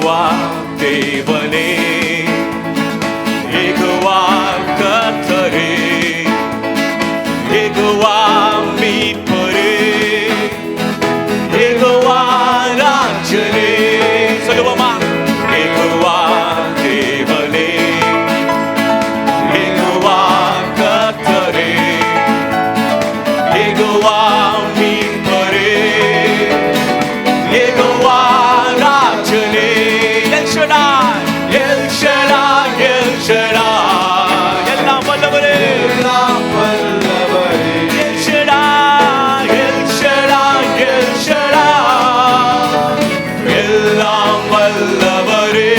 யெகோவா தேவனே, யெகோவா கர்த்தரே, யெகோவா மீட்பரே, யெகோவா ராஜனே. சொல்லுவோமா? யெகோவா தேவனே, யெகோவா கர்த்தரே, யெகோவா மீட்பரே, யெகோவா ராஜனே. L Shaddai, L Shaddai, L Shaddai, எல்லாம் வல்லவரே, எல்லாம் வல்லவரே. L Shaddai, L Shaddai, L Shaddai, எல்லாம் வல்லவரே.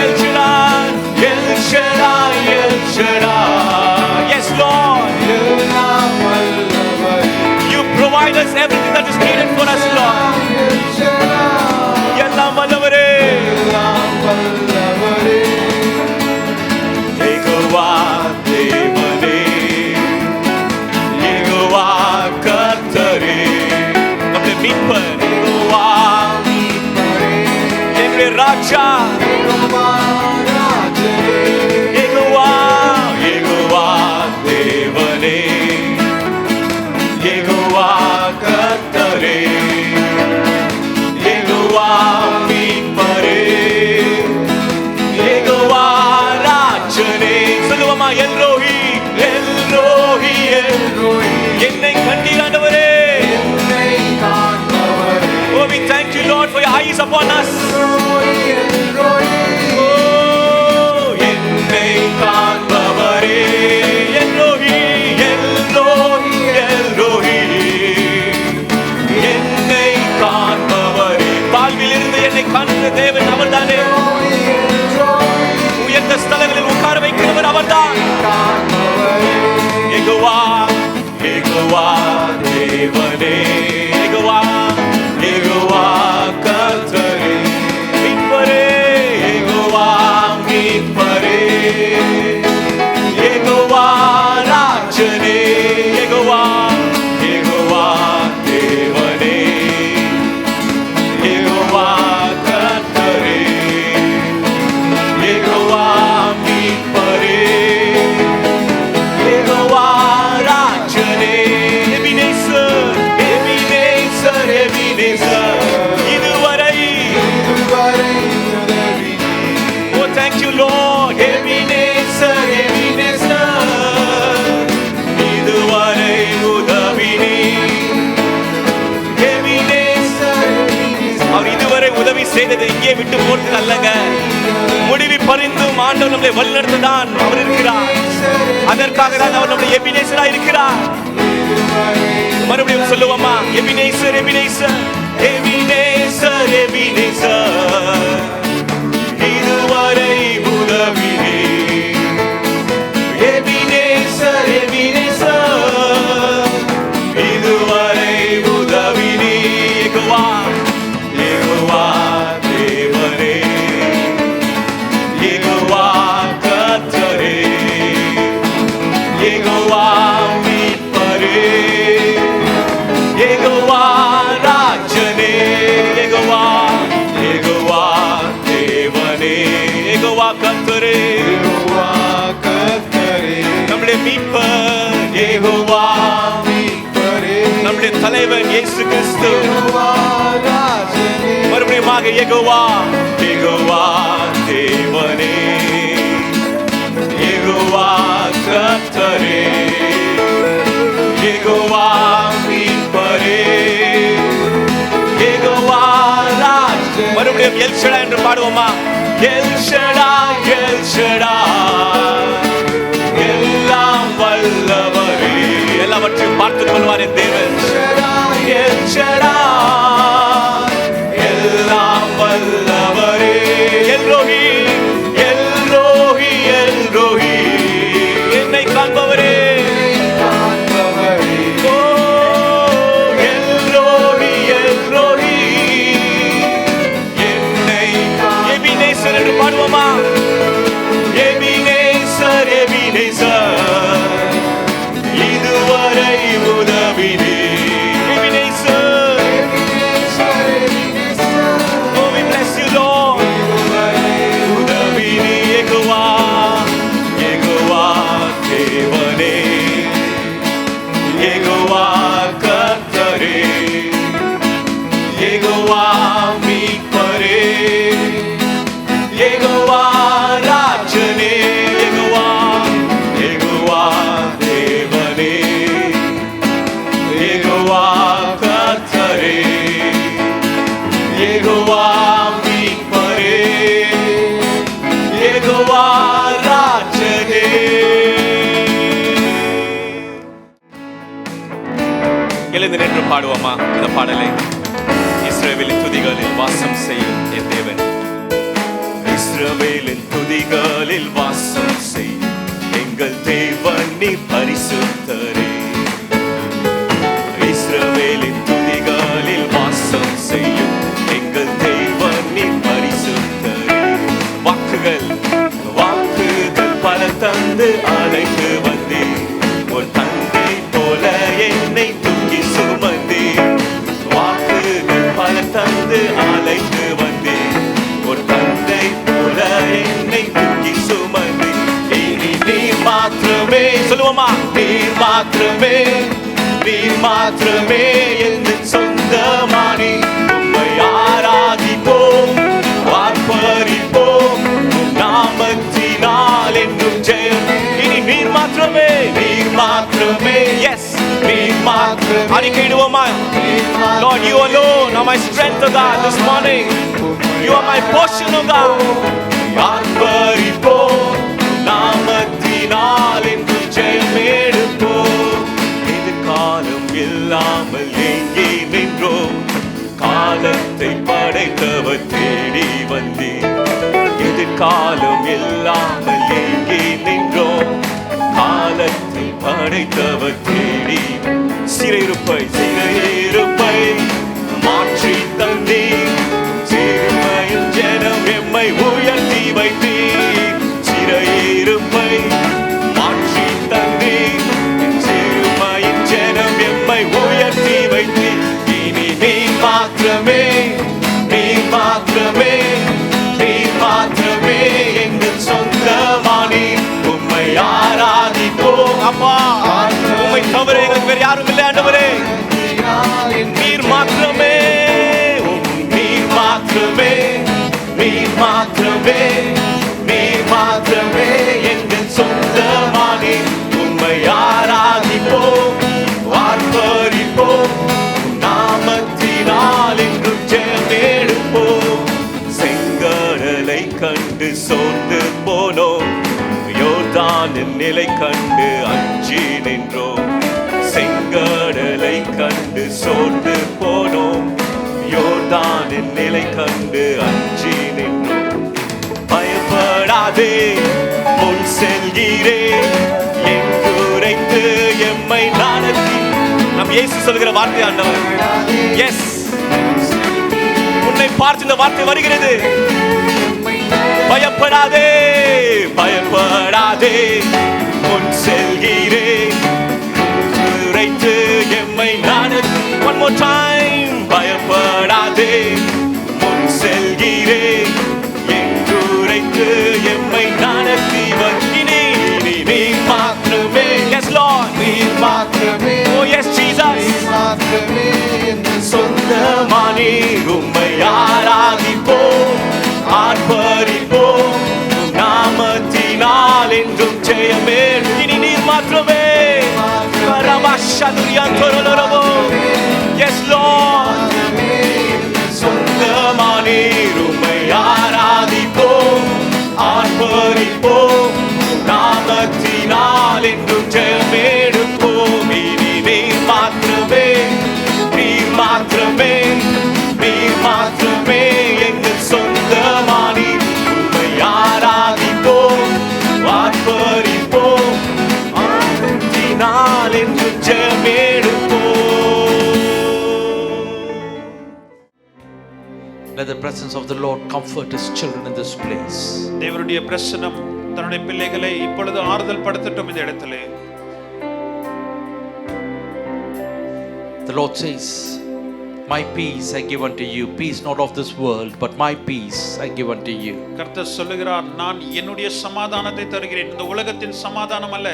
L Shaddai, L Shaddai, L Shaddai. Yes, Lord. எல்லாம் வல்லவரே. You provide us everything that is needed for us, Lord. எல்லாம் வல்லவரே, எல்லாம் வல்லவரே. யெகோவா தேவனே, யெகோவா கர்த்தரே, நம்முடைய மீட்பர், யெகோவா மீட்பரே, எங்களுடைய ராஜா, யெகோவா ராஜனே, யெகோவா, யெகோவா தேவனே, யெகோவா கர்த்தரே, யெகோவா மீட்பரே, யெகோவா ராஜனே. சொல்லுவோமா? எல்ரோஹி, எல்ரோஹி, எல்ரோஹி, என்னை கண்டீர் ஆண்டவரே, என்னை காண்பவரே. Oh, we thank you, Lord, for your eyes upon us. Oh, என்னை காண்பவரே, எல்ரோஹி, எல்ரோஹி, எல்ரோஹி, என்னை காண்பவரே. வாழ்விலிருந்து என்னை காண்கிற தேவன் அவர்தானே. உயர்ந்த ஸ்தலங்களில் உட்கார வைக்கிறவர் அவர்தான். யெகோவா, யெகோவா தேவனே, யெகோவா, யெகோவா கர்த்தரே, மீட்பரே, யெகோவா மீட்பரே, யெகோவா ராஜனே, யெகோவா, யெகோவா தேவனே, யெகோவா கர்த்தரே, யெகோவா மீட்பரே, யெகோவா ராஜனே. எபினேசர், எபினேசர், எபினேசர், இதுவரை உதவி. Oh, thank you, Lord. Ebenezer, Ebenezer, இதுவரை உதவினீ. எபினேசர், அவர் இதுவரை உதவி செய்ததை இங்கே விட்டு போறது அல்லங்க. முடிவி பரிந்தும் ஆண்டவர் நம்மை வழிநடத்ததான் அவர் இருக்கிறார். அதற்காக தான் அவர் நம்முடைய எபினேசரா இருக்கிறார். மறுபடியும் சொல்லுவோமா? எபினேசர், எபினேசர், எபினேசர், எபினேசர், இதுவரை உதவினீ. எபினேசர், எபினேசர், இதுவரை உதவினீ. யெகோவா, யெகோவா தேவனே, யெகோவா கர்த்தரே, யெகோவா மீட்பரே, யெகோவா ராஜனே, யெகோவா, யெகோவா தேவனே, யெகோவா கர்த்தரே, யெகோவா கர்த்தரே, நம்முடைய மீட்பர் யெகோவா மீட்பரே, நம்முடைய தலைவர் இயேசு கிறிஸ்து, யெகோவா ராஜனே. மறுபடியுமாக யெகோவா, யெகோவா தேவனே, யெகோவா கர்த்தரே, யெகோவா மீட்பரே, யெகோவா ராஜனே. மறுபடியும் எல் ஷடாய் என்று பாடுவோமா? எல் ஷடாய், எல் ஷடாய், எல்லாம் வல்லவரே. எல்லாவற்றையும் பார்த்துக் கொள்வார் என் தேவன். எல் ஷடாய், எல்லாம் வல்லவரே. எல்ரோஹி, எல்ரோஹி, எல்ரோஹி, என்னை காண்பவரே. ஓ, எல்ரோஹி, எல்ரோஹி, என்னை. எபினேசர் என்று பாடுவோமா? எபினேசர், எபினேசர், இதுவரை உதவினீ. எழுந்து நின்று பாடுவோமா இந்த பாடலை? இஸ்ரவேலின் துதிகளில் வாசம் செய்யும் என் தேவன், இஸ்ரவேலின் துதிகளில் வாசம் செய்யும் எங்கள் தேவன் நீ பரிசுத்தரே. இஸ்ரவேலின் துதிகளில் வாசம் செய்யும் எங்கள் தேவன் நீ பரிசுத்தரே. வாக்குகள் பல தந்து அழைத்து வந்தே, ஒரு தந்தை போல என்னை தூக்கி சுமந்தே. வாக்குகள் பல தந்து அழைத்து வந்தே, ஒரு தந்தை போல என்னை தூக்கி சுமந்தே. இனி நீர் மாத்திரமே, சொல்லுவோமா, நீர் மாத்திரமே, நீர் மாத்திரமே என்று சொந்தமானி உம்மை ஆராதிப்போம், ஆர்ப்பரிப்போம் நாமத்தினால் என்றும் ஜெயம். இனி நீர் மாத்திரமே, நீர் மாத்திரமே, எஸ் நீர் மாத்திரமே. அறிக்கையிடுவோமா? Lord, you alone are my strength, O God, this morning. You are my portion, O God. ஆர்ப்பரிப்போம் நாமத்தினால் என்றும் ஜெயம் எடுப்போம். எதிர்காலம் இல்லாமல் எங்கே நின்றோம், காலத்தை படைத்தவர் தேடி வந்தேன். எதிர்காலம் இல்லாமல் எங்கே நின்றோம், காலத்தை படைத்தவர் தேடி. சிறையிருப்பை சிறையிருப்பை மாற்றி தந்தீர், சிறுமையின் ஜனம் எம்மை உயர்த்தி வைத்தீர். சிறையிருப்பை மாற்றி தந்தீர், சிறுமையின் ஜனம் எம்மை உயர்த்தி வைத்தீர். இனி நீர் மாத்திரமே, நீர் மாத்திரமே, நீர் மாத்திரமே எங்கள் சொந்தமானி உம்மை ஆராதிப்போம். அப்பா, உம்மை தவிர எங்களுக்கு வேறு யாரும் இல்லை ஆண்டவரே. நீர் மாத்திரமே, நீர் மாத்திரமே, நீர் மாத்திரமே, நீர் மாத்திரமே எங்கள் சொந்தமானி உம்மை ஆராதிப்போம், ஆர்ப்பரிப்போம் நாமத்தினால் என்றும் ஜெயம் எடுப்போம். செங்கடலை கண்டு சோர்ந்து போனோம், யோர்தானின் நிலை கண்டு அஞ்சி நின்றோம். செங்கடலை கண்டு சோர்ந்து போனோம், யோர்தானின் நிலை கண்டு அஞ்சி நின்றோம். பயப்படாதே முன் செல்கிறேன் என்று உரைத்து எம்மை நடத்தி. நம் இயேசு சொல்கிற வார்த்தை ஆண்டவர். எஸ், உன்னை பார்த்து இந்த வார்த்தை வருகிறது. பயப்படாதே, பயப்படாதே முன் செல்கிறேன் உரைத்து எம்மை நடத்தி. One more time. பயப்படாதே முன் செல்கிறேன் என்று உரைத்து எம்மை நடத்தி வந்தினே. நீர் மாத்திரமே, எஸ் லார்ட், நீர் மாத்திரமே, ஓ எஸ் ஜீசஸ், நீர் மாத்திரமே சொந்தமானி உம்மை ஆராதிப்போம், ஆர்ப்பரிப்போம் நாமத்தினால் என்றும் ஜெயமே. இனி நீர் மாத்திரமே. எஸ் லார்ட், சொந்தமானி உம்மை ஆராதிப்போம், ஆர்ப்பரிப்போம் நாமத்தினால் என்றும் ஜெயம் எடுப்போம். இனி நீர் மாத்திரமே, நீர் மாத்திரமே, நீர் மாத்திரமே எங்கள் சொந்தமானி உம்மை ஆராதிப்போம், ஆர்ப்பரிப்போம் நாமத்தினால் என்றும் ஜெயம் எடுப்போம். Let the presence of the Lord comfort his children in this place. தேவனுடைய பிரசன்னம் தன்னுடைய பிள்ளைகளை இப்பொழுது ஆறுதல் படுத்தட்டும் இந்த இடத்திலே. The Lord says, my peace I give unto you, peace not of this world, but my peace I give unto you. கர்த்தர் சொல்லுகிறார், நான் என்னுடைய சமாதானத்தை தருகிறேன், இந்த உலகத்தின் சமாதானம் அல்ல,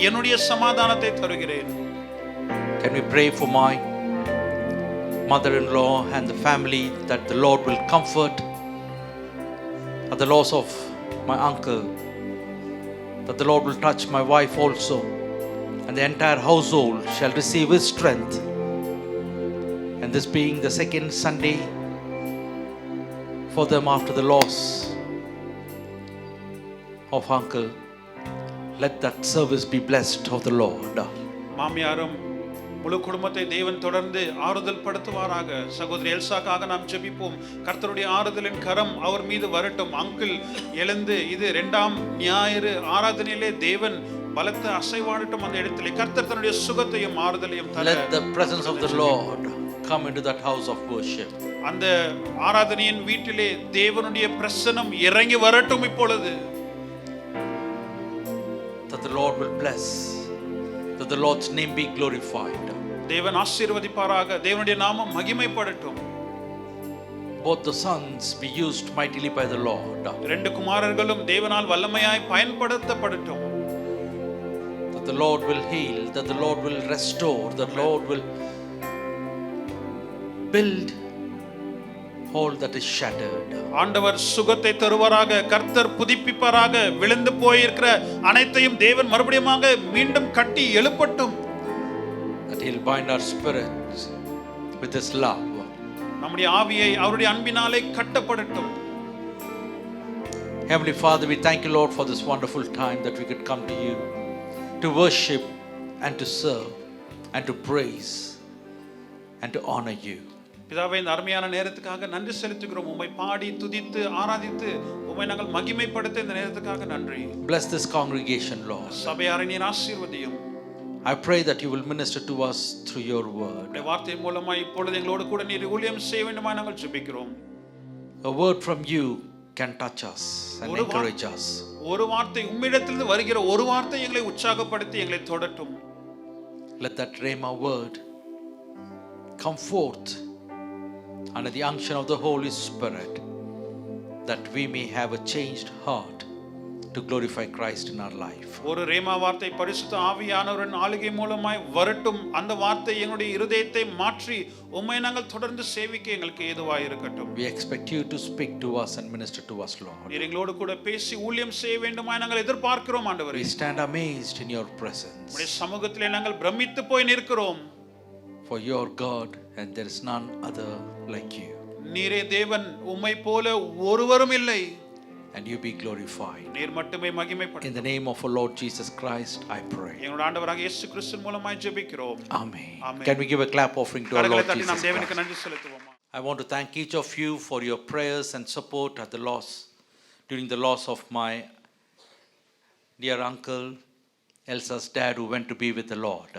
என்னுடைய சமாதானத்தை தருகிறேன். Can we pray for my mother-in-law and the family, that the Lord will comfort at the loss of my uncle, that the Lord will touch my wife also, and the entire household shall receive his strength. And this being the second Sunday for them after the loss of uncle, let that service be blessed of the Lord. மாமியாரும் முழு குடும்பத்தை தேவன் தொடர்ந்து ஆறுதல் படுத்துவாராக. சகோதரி எல்சாக்காக நாம் ஜெபிப்போம். கர்த்தருடைய ஆறுதலின் கரம் அவர் மீது வரட்டும். அங்கிள் எழுந்து இது 2ஆம் ஞாயிறு ஆராதனையிலே தேவன் பலத்த அசைவாடட்டும். அந்த இடத்திலே கர்த்தர் தன்னுடைய சுகத்தையும் ஆறுதலையும் தர. Let the presence of the Lord come into that house of worship. அந்த ஆராதனையின் வீட்டிலே தேவனுடைய பிரசன்னம் இறங்கி வரட்டும் இப்பொழுது. That the Lord will bless, that the Lord's name be glorified. தேவன் ஆசீர்வதிப்பாராக. தேவனுடைய நாமம் மகிமைப்படட்டும். Both the sons be used mightily by the Lord. 2 குமாரர்களும் தேவனால் வல்லமையாய் பயன்படுத்தப்படட்டும். That the Lord will heal, that the Lord will restore, that the Lord will build all that is shattered. ஆண்டவர் சுகத்தை தருவாராக. கர்த்தர் புதுப்பிப்பாராக. விழுந்து போயிருக்கிற அனைத்தையும் தேவன் மறுபடியுமாக மீண்டும் கட்டி எழுப்பட்டும். That he'll bind our spirits with his love. நம்முடைய ஆவியை அவருடைய அன்பினாலே கட்டப்படட்டும். Heavenly Father, we thank you, Lord, for this wonderful time that we could come to you to worship and to serve and to praise and to honor you. பிதாவே, இந்த அருமையான நேரத்துக்காக நன்றி செலுத்துகிறோம். உம்மை பாடி துதித்து ஆராதித்து உம்மை நாங்கள் மகிமைப்படுத்த இந்த நேரத்துக்காக நன்றி. Bless this congregation, Lord. சபையாரை நீர் ஆசீர்வதியும். I pray that you will minister to us through your word. உம்முடைய வார்த்தை மூலமா இப்பொழுது எங்களோடு கூட நீர் ஊழியம் செய்ய வேண்டுமா நாங்கள் ஜெபிக்கிறோம். A word from you can touch us and encourage us. ஒரு வார்த்தை உம்மிடத்திலிருந்து வருகிற ஒரு வார்த்தை எங்களை உற்சாகப்படுத்தி எங்களை தொடட்டும். Let that rhema word come forth under the unction of the Holy Spirit, that we may have a changed heart to glorify Christ in our life. ஒரு rhema வார்த்தை பரிசுத்த ஆவியானவரின் ஆளுகை மூலமாய் வரட்டும். அந்த வார்த்தை எங்களுடைய இருதயத்தை மாற்றி உம்மை நாங்கள் தொடர்ந்து சேவிக்க எங்களுக்கு ஏதுவாய் இருக்கட்டும். We expect you to speak to us and minister to us, Lord. நீர் எங்களோடு கூட பேசி ஊழியம் செய்ய வேண்டுமாய் நாங்கள் எதிர்பார்க்கிறோம் ஆண்டவரே. We stand amazed in your presence. உம்முடைய சமூகத்திலே நாங்கள் பிரமித்து போய் நிற்கிறோம். For your God and there is none other like you. நீரே தேவன், உம்மை போல ஒருவரும் இல்லை. And you be glorified. நீர் மட்டுமே மகிமைப்படும். In the name of our Lord Jesus Christ, I pray. எங்களுடைய ஆண்டவராகிய இயேசு கிறிஸ்துவின் மூலமாய் ஜெபிக்கிறோம். Amen. Amen. Can we give a clap offering to our Lord கரங்களை தட்டி Jesus நாம் தேவனுக்கு Christ? நன்றி செலுத்துவோம். I want to thank each of you for your prayers and support at the loss, during the loss of my dear uncle, Elsa's dad, who went to be with the Lord.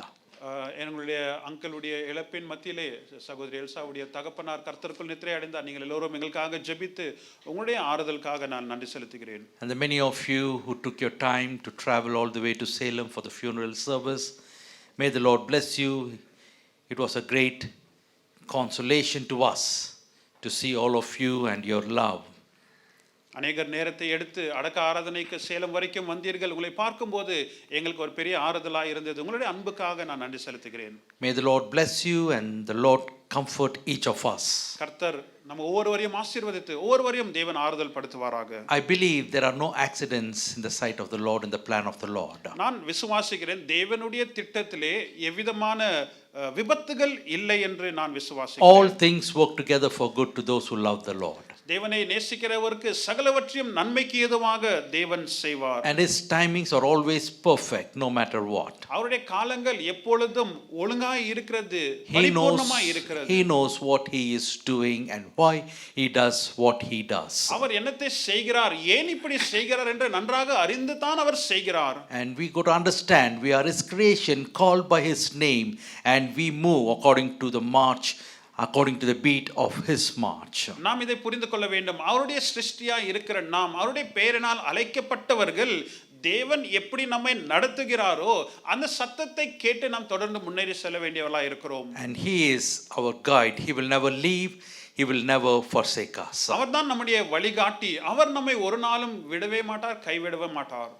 எங்களுடைய அங்கிளுடைய இழப்பின் மத்தியிலே சகோதரி எல்சாவுடைய தகப்பனார் கர்த்தருக்குள் நித்திரை அடைந்தார். நீங்கள் எல்லோரும் எங்களுக்காக ஜெபித்து உங்களுடைய ஆறுதலுக்காக நான் நன்றி செலுத்துகிறேன். And the many of you who took your time to travel all the way to Salem for the funeral service, may the Lord bless you. It was a great consolation to us to see all of you and your love. அநேகர் நேரத்தை எடுத்து அடக்க ஆராதனைக்கு சேலம் வரைக்கும் வந்தீர்கள். உங்களை பார்க்கும்போது எங்களுக்கு ஒரு பெரிய ஆறுதலாக இருந்தது. உங்களுடைய அன்புக்காக நான் நன்றி செலுத்துகிறேன். May the Lord bless you and the Lord comfort each of us. கர்த்தர் நம்ம ஒவ்வொருவரையும் ஆசீர்வதித்து ஒவ்வொருவரையும் தேவன் ஆறுதல் படுத்துவாராக. I believe there are no accidents in the sight of the Lord, in the plan of the Lord. நான் விசுவாசிக்கிறேன் தேவனுடைய திட்டத்திலே எவ்விதமான விபத்துகள் இல்லை என்று நான் விசுவாசிக்கிறேன். All things work together for good to those who love the Lord. தேவனை நேசிக்கிறவருக்கு சகலவற்றையும் நன்மைக்கு ஏதுவாக தேவன் செய்வார். And his timings are always perfect no matter what. அவருடைய காலங்கள் எப்பொழுதும் ஒழுங்காய் இருக்கிறது, பரிபூர்ணமாய் இருக்கிறது. He knows what he is doing and why he does what he does. அவர் என்னத்தை செய்கிறார், ஏன் இப்படி செய்கிறார் என்று நன்றாக அறிந்து தான் அவர் செய்கிறார். And we got to understand we are his creation, called by his name, and we move according to the march, according to the beat of his march. நாம் இதை புரிந்து கொள்ள வேண்டும். அவருடைய சிருஷ்டியாய் இருக்கிற நாம், அவருடைய பெயரினால் அழைக்கப்பட்டவர்கள், தேவன் எப்படி நம்மை நடத்துகிறாரோ அந்த சத்தத்தை கேட்டு நாம் தொடர்ந்து முன்னேறி செல்ல வேண்டியவர்களாய் இருக்கிறோம். And he is our guide. He will never leave, he will never forsake us. அவர்தான் நம்முடைய வழிகாட்டி. அவர் நம்மை ஒரு நாளும் விடவே மாட்டார், கைவிடவே மாட்டார்.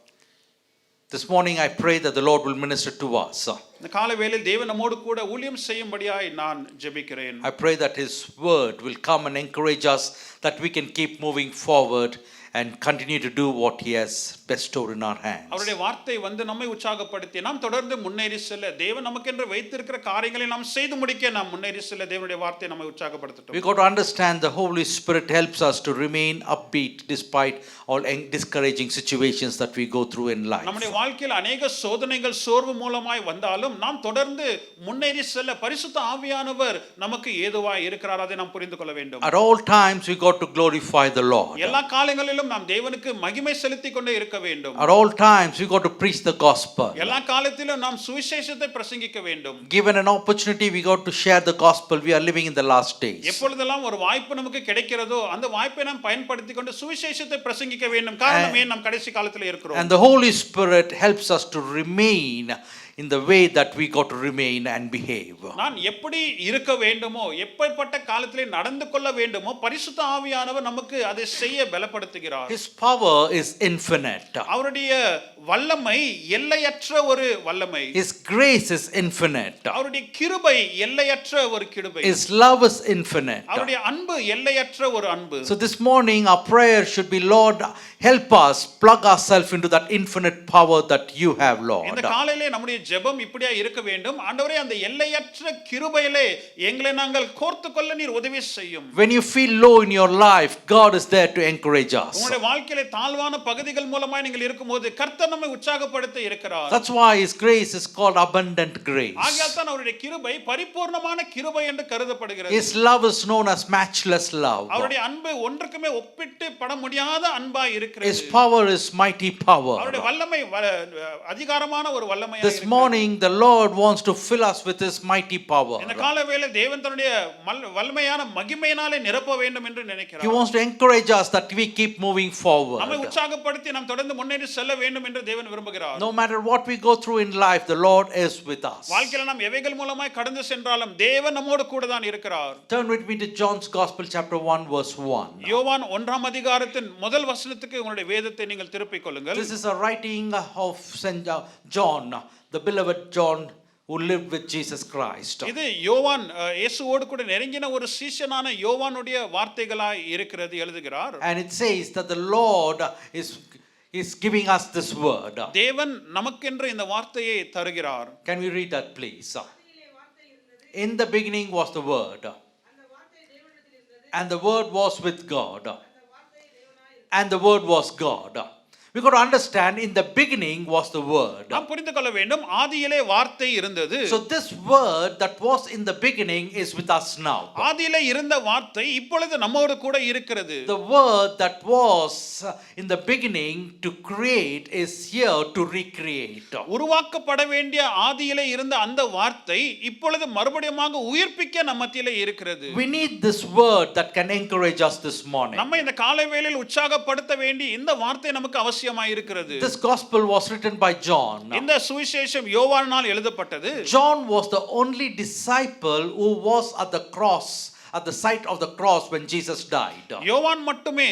This morning I pray that the Lord will minister to us. இந்த காலை வேளையில் தேவன் நம்மோடு கூட ஊழியம் செய்யும்படியாய் நான் ஜெபிக்கிறேன். I pray that his word will come and encourage us, that we can keep moving forward and continue to do what He has bestowed in our hands. அவருடைய வார்த்தை நம்மை உற்சாகப்படுத்தி நாம் தொடர்ந்து முன்னேறி செல்ல தேவன் நமக்கென்று வைத்திருக்கிற காரியங்களை நாம் செய்து முடிக்க நாம் முன்னேறி செல்ல தேவனுடைய வார்த்தை நம்மை உற்சாகப்படுத்தட்டும். We got to understand the Holy Spirit helps us to remain upbeat despite all discouraging situations that we go through in life. நம்முடைய வாழ்க்கையில் अनेक சோதனைகள் சோர்வு மூலமாய் வந்தாலும் நாம் தொடர்ந்து முன்னேறி செல்ல பரிசுத்த ஆவியானவர் நமக்கு ஏதுவாய் இருக்கிறார். அதை நாம் புரிந்து கொள்ள வேண்டும். At all times we got to glorify the Lord. எல்லா காலங்களிலும் நாம் தேவனுக்கு மகிமை செலுத்திக் கொண்டே இருக்க வேண்டும். At all times we got to preach the gospel. எல்லா காலத்திலும் நாம் சுவிசேஷத்தை பிரசங்கிக்க வேண்டும். Given an opportunity we got to share the gospel. We are living in the last days. எப்பொழுதெல்லாம் ஒரு வாய்ப்பு நமக்கு கிடைக்கிறதோ அந்த வாய்ப்பை நாம் பயன்படுத்திக் கொண்டு சுவிசேஷத்தை பிரசங்கிக்க வேண்டும். காரணம் ஏன் நாம் கடைசி காலத்தில் இருக்கிறோம். And the Holy Spirit helps us to remain in the way that we got to remain and behave. நான் எப்படி இருக்க வேண்டுமோ எப்படிப்பட்ட காலத்திலே நடந்து கொள்ள வேண்டுமோ பரிசுத்த ஆவியானவர் நமக்கு அதை செய்ய பலப்படுத்துகிறார். His power is infinite. அவருடைய வல்லமை எல்லையற்ற ஒரு வல்லமை. His grace is infinite. அவருடைய கிருபை எல்லையற்ற ஒரு கிருபை. His love is infinite. அவருடைய அன்பு எல்லையற்ற ஒரு அன்பு. So this morning our prayer should be, Lord, help us plug ourselves into that infinite power that you have, Lord. இந்த காலையிலே நம்முடைய ஜெபம் இப்படியா இருக்க வேண்டும். ஆண்டவரே அந்த எல்லையற்ற கிருபையிலே எங்களை நாங்கள் கோர்த்துக்கொள்ள நீர் உதவி செய்யும். When you feel low in your life, God is there to encourage us. உங்களுடைய வாழ்க்கையிலே தாழ்வான பகுதிகள் மூலமாய் நீங்கள் இருக்கும்போது கர்த்தர் நம்மை உற்சாகப்படுத்த இருக்கிறார். That's why His grace is called abundant grace. ஆகையால் தான் அவருடைய கிருபை பரிபூர்ணமான கிருபை என்று கருதப்படுகிறது. His love is known as matchless love. அவருடைய அன்பு ஒன்றுக்குமே ஒப்பிட்டு பட முடியாத அன்பாய் இருக்கிறது. His power is mighty power. அவருடைய வல்லமை அதிகாரமான ஒரு வல்லமையாக This morning the Lord wants to fill us with His mighty power. இந்த காலவேளை தேவன் தன்னுடைய வல்லமையான மகிமையினாலே நிரப்ப வேண்டும் என்று நினைக்கிறார். He wants to encourage us that we keep moving forward. நம்மை உற்சாகப்படுத்தி நாம் தொடர்ந்து முன்னேறி செல்ல வேண்டும் என்று தேவன் விரும்புகிறார். No matter what we go through in life, the Lord is with us. வாழ்க்கையில நாம் எவைகள் மூலமாய் கடந்து சென்றாலும் தேவன் நம்மோடு கூட தான் இருக்கிறார். Turn with me to John's Gospel chapter 1 verse 1. யோவான் 1ஆம் அதிகாரத்தின் முதல் வசனத்துக்கு உங்களுடைய வேதத்தை நீங்கள் திருப்பிக் கொள்ளுங்கள். This is a writing of Saint John, the beloved John who lived with Jesus Christ. இது யோவான் இயேசுவோடு கூட நெருங்கின ஒரு சீஷனான யோவானுடைய வார்த்தைகளாய் இருக்கிறது எழுதுகிறார். And it says that the Lord is giving us this word. தேவன் நமக்கென்று இந்த வார்த்தையை தருகிறார். Can we read that please? In the beginning was the word, and the word was with God, and the word was God. We got to understand, in the beginning was the word. நாம் புரிந்து கொள்ள வேண்டும், ஆதியிலே வார்த்தை இருந்தது. So this word that was in the beginning is with us now. ஆதியிலே இருந்த வார்த்தை இப்பொழுது நம்மோடு கூட இருக்கிறது. The word that was in the beginning to create is here to recreate. உருவாக்கப்பட வேண்டிய ஆதியிலே இருந்த அந்த வார்த்தை இப்பொழுது மறுபடியுமாக உயிர்ப்பிக்க நம்ம மத்தியிலே இருக்கிறது. We need this word that can encourage us this morning. நம்ம இந்த காலை வேளையில் உற்சாகப்படுத்த வேண்டிய இந்த வார்த்தை நமக்கு அவசியமாய் இருக்கிறது. This gospel was written by John. இந்த சுவிசேஷம் யோவானால் எழுதப்பட்டது. John was the only disciple who was at the cross, at the site of the cross when Jesus died. யோவான் மட்டுமே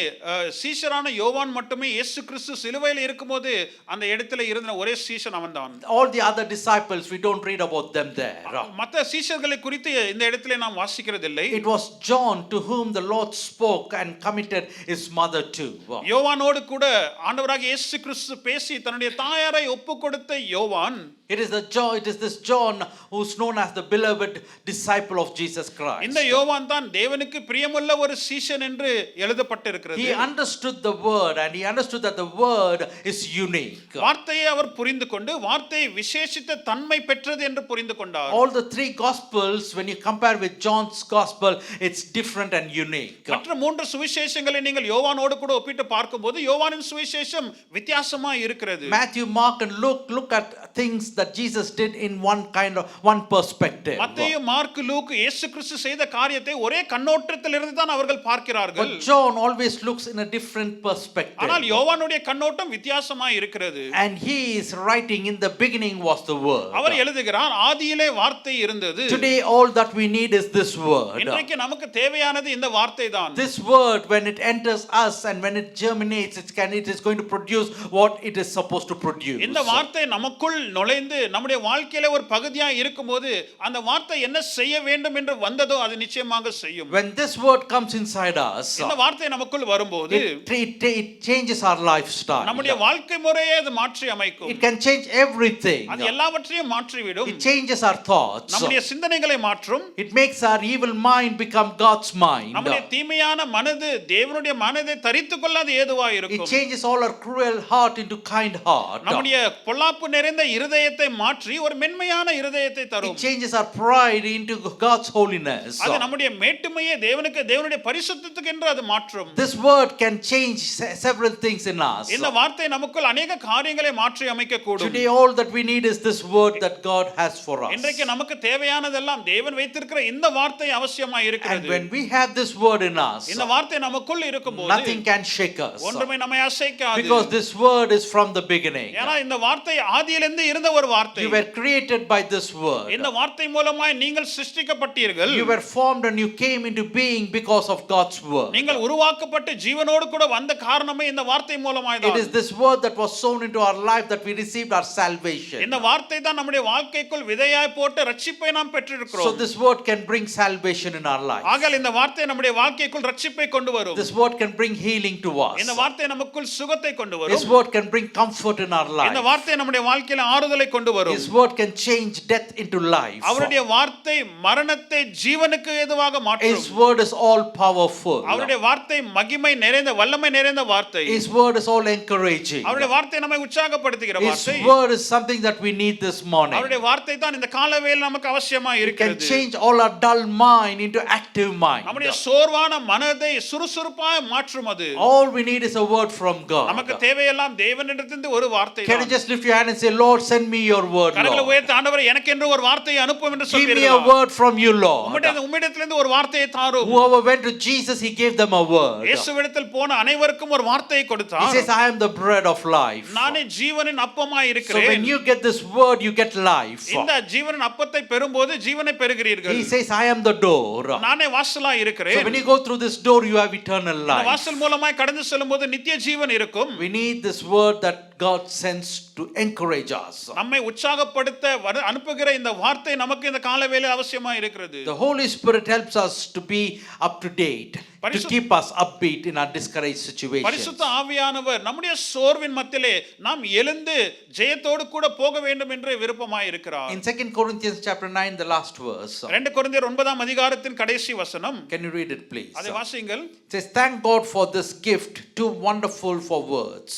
சீஷரான யோவான் மட்டுமே இயேசு கிறிஸ்து சிலுவையில் இருக்கும்போது அந்த இடத்துல இருந்த ஒரே சீஷன் அவன்தான். All the other disciples, we don't read about them there. மற்ற சீஷர்களை குறித்து இந்த இடத்துல நாம் வாசிக்கிறதில்லை. It was John to whom the Lord spoke and committed his mother to. யோவானோடு கூட ஆண்டவராகிய இயேசு கிறிஸ்து பேசி தன்னுடைய தாயாரை ஒப்புக்கொடுத்த யோவான். It is this John who's known as the beloved disciple of Jesus Christ. இந்த யோவான் தான் தேவனுக்கு பிரியமுள்ள ஒரு சீஷன் என்று எழுதப்பட்டிருக்கிறது. He understood the word and he understood that the word is unique. வார்த்தையை அவர் புரிந்து கொண்டு வார்த்தை விசேஷித்த தன்மை பெற்றது என்று புரிந்து கொண்டார். All the three gospels, when you compare with John's gospel, it's different and unique. மற்ற மூன்று சுவிசேஷங்களை நீங்கள் யோவானோடு கூட ஒப்பிட்டு பார்க்கும்போது யோவானின் சுவிசேஷம் வித்தியாசமா இருக்கிறது. Matthew, Mark and Luke look at things that Jesus did in one perspective. மத்தேயு, மார்க், லூக் இயேசு கிறிஸ்து செய்த காரியத்தை ஒரே கண்ணோட்டத்திலிருந்து தான் அவர்கள் பார்க்கிறார்கள். But John always looks in a different perspective. ஆனால் யோவானுடைய கண்ணோட்டம் வித்தியாசமா இருக்கிறது. And he is writing, in the beginning was the word. அவர் எழுதுகிறார், ஆதியிலே வார்த்தை இருந்தது. Today all that we need is this word. இன்றைக்கு நமக்கு தேவையானது இந்த வார்த்தை தான். This word, when it enters us and when it germinates, it is going to produce what it is supposed to produce. இந்த வார்த்தை நமக்குள் நுழைந்து நம்முடைய வாழ்க்கையில ஒரு பகுதியா இருக்கும்போது அந்த வார்த்தை என்ன செய்ய வேண்டும் என்று வந்ததோ அது நிச்சயமாக செய்யும். When this word comes inside us, இந்த வார்த்தை நமக்குள் வரும்போது it changes our lifestyle. நம்முடைய வாழ்க்கை முறையை அது மாற்றி அமைக்கும். It can change everything. அது எல்லாவற்றையும் மாற்றிவிடும். It changes our thoughts. நம்முடைய சிந்தனைகளை மாற்றும். It makes our evil mind become God's mind. நம்முடைய தீமையான மனது தேவனுடைய மனதை தரித்துக் கொள்ள அது ஏதுவாய் இருக்கும். It changes all our cruel heart into kind heart. நம்முடைய பொல்லாப்பு நிறைந்த இருதயத்தை மாற்றி ஒரு மென்மையான இருதயத்தை தரும். It changes our pride into God's holiness. அது நம்முடைய மேட்டுமையை தேவனுடைய பரிசுத்தத்துக்கு என்று அது மாற்றும். This word can change several things in us. இந்த வார்த்தை நமக்குள் अनेक காரியங்களை மாற்றி அமைக்க கூடும். Today all that we need is this word that God has for us. இன்றைக்கு நமக்கு தேவையானதெல்லாம் தேவன் வைத்திருக்கிற இந்த வார்த்தை அவசியமாய் இருக்கிறது. And when we have this word in us, இந்த வார்த்தை நமக்குள் இருக்கும்போது nothing can shake us. ஒன்றுமே நம்மை அசைக்காது. Because this word is from the beginning. ஏனா இந்த வார்த்தை ஆதியிலிருந்து இருந்த ஒரு வார்த்தை. You were created by this word. இந்த வார்த்தை மூலமாய் நீங்கள் சிருஷ்டிக்கப்பட்டீர்கள். You were formed and you came into being because of God's word. நீங்கள் உருவாக்கப்பட்டு ஜீவனோடு கூட வந்த காரணமே இந்த வார்த்தை மூலமாய் தான். It is this word that was sown into our life that we received our salvation. இந்த வார்த்தை தான் நம்முடைய வாழ்க்கைக்குள் விதையாய் போட்டு ரட்சிப்பை நாம் பெற்றிருக்கிறோம். So this word can bring salvation in our life. ஆகையால் இந்த வார்த்தை நம்முடைய வாழ்க்கைக்குள் ரட்சிப்பை கொண்டு வரும். This word can bring healing to us. இந்த வார்த்தை நமக்குள் சுகத்தை கொண்டு வரும். This word can bring comfort in our life. இந்த வார்த்தை நம்முடைய வாழ்க்கையில ஆறுதலை கொண்டு வரும். This word can change death into life. அவருடைய வார்த்தை மரணத்தை ஜீவனுக்கு ஏதுவாக மாற்றும். His word is all powerful. அவருடைய வார்த்தை மகிமை நிறைந்த வல்லமை நிறைந்த வார்த்தை. His word is all encouraging. அவருடைய வார்த்தை நம்மை உற்சாகப்படுத்துகிற வார்த்தை. His word is something that we need this morning. அவருடைய வார்த்தை தான் இந்த காலவேளையில் நமக்கு அவசியமா It இருக்கிறது. can change all our dull mind into active mind. நம்முடைய சோர்வான மனதை சுறுசுறுப்பாய் மாற்றும் அது. All we need is a word from God. நமக்கு தேவையெல்லாம் தேவனிடத்திலிருந்து ஒரு வார்த்தை Can தான். you just lift your hand and say, Lord, send me your word, கரங்களை Lord. உயர்த்தி ஆண்டவரே எனக்கு என்று ஒரு வார்த்தையை அனுப்பும் என்று Give me a சொல்வீர்களா? word from you, Lord. உம்மிடத்திலிருந்து ஒரு வார்த்தையை தாரும். Whoever went to Jesus, he gave them a word. இயேசுவிடத்தில் போன அனைவருக்கும் ஒரு வார்த்தையை He கொடுத்தார். says, I am the bread of life. நானே ஜீவனின் அப்பமாய் So இருக்கிறேன். when you get this word, you get life. இந்த ஜீவனின் அப்பத்தை பெறும்போது ஜீவனை பெறுகிறீர்கள். He says, I am the door. நானே வாசலாய் So இருக்கிறேன். when you go through this door, you have eternal இந்த life. வாசல் மூலமாய் கடந்து செல்லும்போது நித்திய ஜீவன் இருக்கும். We need this word that God sends to encourage us. நம்மை உற்சாகப்படுத்த அனுப்புகிற இந்த வார்த்தை நமக்கு இந்த காலவேளையில் அவசியமா இருக்கிறது. The Holy Spirit helps us to be up to date, to keep us upbeat in our discouraged situations. பரிசுத்த ஆவியானவர் நம்முடைய சோர்வின் மத்தியிலே நாம் எழுந்து ஜெயத்தோடு கூட போக வேண்டும் என்று விருப்பமாய் இருக்கிறார். In 2 Corinthians chapter 9, the last verse. 2 கொரிந்தியர் 9ஆம் அதிகாரத்தின் கடைசி வசனம். Can you read it, please? அதை வாசியுங்கள். It says, thank God for this gift, too wonderful for words.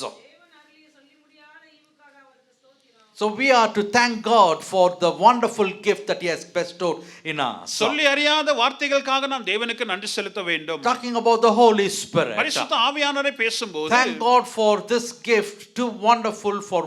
So we are to thank God for the wonderful gift that He has bestowed in us. சொல்லி அறியாத வார்த்தைகளுக்காக நாம் தேவனுக்கு நன்றி செலுத்த வேண்டும். Talking about the Holy Spirit. பரிசுத்த ஆவியானவரை பேசும்போது Thank God for this gift, too wonderful for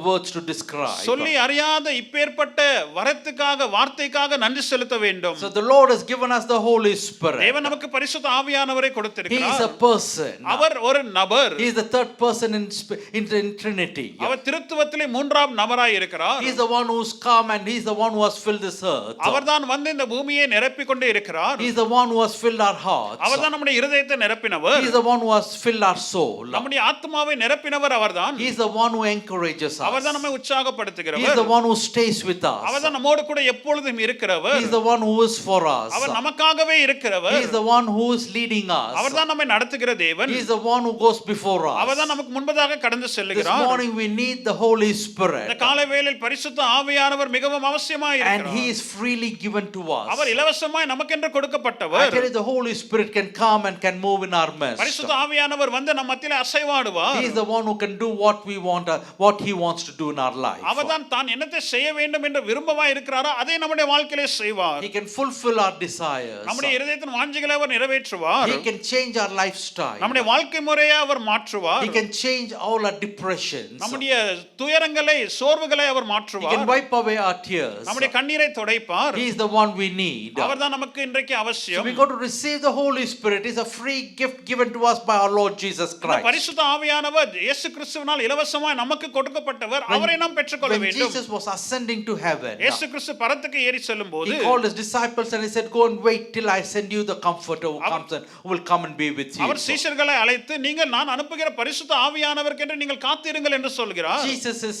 words to describe. சொல்லி அறியாத இப்பேற்பட்ட வரத்துக்காக வார்த்தைக்காக நன்றி செலுத்த வேண்டும். So the Lord has given us the Holy Spirit. தேவன் நமக்கு பரிசுத்த ஆவியானவரை He கொடுத்திருக்கிறார். is a person. அவர் ஒரு நபர். He is the third person in Trinity. அவர் திருத்துவத்திலே மூன்றாம் நபராய் இருக்கிறார். He is the one who's come and he is the one who has filled this earth. அவர்தான் வந்து இந்த பூமியை நிரப்பிக் கொண்டே இருக்கிறார். He is the one who has filled our hearts. அவர்தான் நம்முடைய இருதயத்தை நிரப்பினவர். He is the one who has filled our soul. நம்முடைய ஆத்மாவை நிரப்பினவர் அவர்தான். He is the one who encourages us. அவர்தான் நம்மை உற்சாகப்படுத்துகிறவர். He is the one who stays with us. அவர்தான் நம்மோடு கூட எப்பொழுதும் இருக்கிறவர். He is the one who is for us. அவர் நமக்காகவே இருக்கிறவர். He is the one who is leading us. அவர்தான் நம்மை நடத்துகிற தேவன். He is the one who goes before us. அவர்தான் நமக்கு முன்பதாக கடந்து This செல்லுகிறார். morning we need the Holy Spirit. இந்த காலைவேளையில் பரிசுத்த ஆவியானவர் மிகவும் அவசியமாய் And இருக்கிறார். He is freely given to us. அவர் இலவசமாய் நமக்கென்று I கொடுக்கப்பட்டவர். tell you, the Holy Spirit can come and can move in our midst. பரிசுத்த ஆவியானவர் வந்து நம் மத்தியிலே அசைவாடுவார். He is the one who can do what we want, what He wants to do in our life. அவர்தான் தான் என்னத்தை செய்ய வேண்டும் என்று விரும்பமாய் இருக்கிறாரோ அதை நம்முடைய வாழ்க்கையிலே செய்வார். He can fulfill our desires. நம்முடைய இருதயத்தின் வாஞ்சைகளை அவர் நிறைவேற்றுவார். He can change our lifestyle. நம்முடைய வாழ்க்கை முறையை அவர் மாற்றுவார். He can change all our depressions. நம்முடைய துயரங்களை சோர்வுகளை அவர் He மாற்றுவார். can wipe away our tears. நம்முடைய கண்ணீரை துடைப்பார். He is the one we need. அவர்தான் நமக்கு இன்றைக்கு So அவசியம். we got to receive the Holy Spirit. It's a free gift given to us by our Lord Jesus Christ. பரிசுத்த ஆவியானவர் இயேசு கிறிஸ்துவினால் இலவசமாய் நமக்கு கொடுக்கப்பட்டவர். அவரை நாம் பெற்றுக்கொள்ள When வேண்டும். Jesus was ascending to heaven, இயேசு கிறிஸ்து பரத்துக்கு ஏறி செல்லும்போது He called His disciples and He said, go and wait till I send you the Comforter who comes and who will come and be with you. அவர் சீஷர்களை அழைத்து நீங்கள் நான் அனுப்புகிற பரிசுத்த ஆவியானவருக்கு என்று நீங்கள் காத்திருங்கள் என்று சொல்கிறார். Jesus is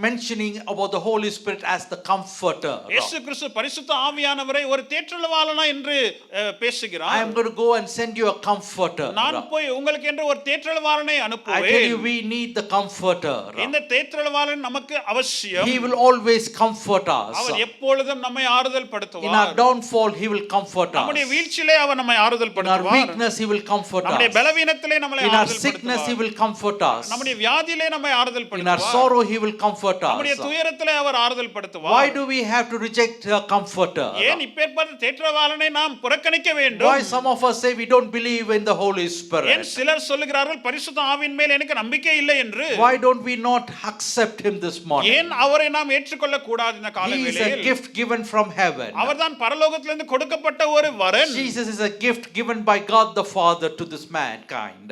mentioning about the Holy Spirit as the comforter. இயேசு கிறிஸ்து பரிசுத்த ஆவியானவரை ஒரு தேற்றரவாளனா என்று I பேசுகிறார். am going to go and send you a comforter. நான் போய் உங்களுக்கு என்று ஒரு தேற்றரவாளனை I tell அனுப்புவேன். you, we need the comforter. இந்த தேற்றரவாளன் நமக்கு அவசியம். He will always comfort us. அவர் எப்பொழுதும் நம்மை ஆறுதல் In our படுத்துவார். downfall, He will comfort நம்முடைய us. வீழ்ச்சியிலே அவர் நம்மை ஆறுதல் In our படுத்துவார். weakness, He will comfort நம்முடைய us. பலவீனத்திலே நம்மை In our ஆறுதல் sickness, He படுத்துவார். will comfort us. நம்முடைய வியாதியிலே நம்மை ஆறுதல் In our படுத்துவார். sorrow, He will comfort நம்முடைய us. துயரத்திலே அவர் ஆறுதல் Why படுத்துவார். do we have to reject a comforter? ஏன் இப்பேற்பட்ட தேற்றரவாளனை நாம் புறக்கணிக்க வேண்டும்? Why some of us say we don't believe in the Holy ஏன் Spirit? சிலர் சொல்லுகிறார்கள் பரிசுத்த ஆவியின் மேல் எனக்கு நம்பிக்கை இல்லை என்று? Why don't we not accept Him this morning? ஏன் அவரை நாம் ஏற்றுக்கொள்ள கூடாது இந்த He is a காலவேளையில்? gift given from heaven. அவர்தான் பரலோகத்திலிருந்து கொடுக்கப்பட்ட ஒரு வரன். Jesus is a gift given by God the Father to this mankind.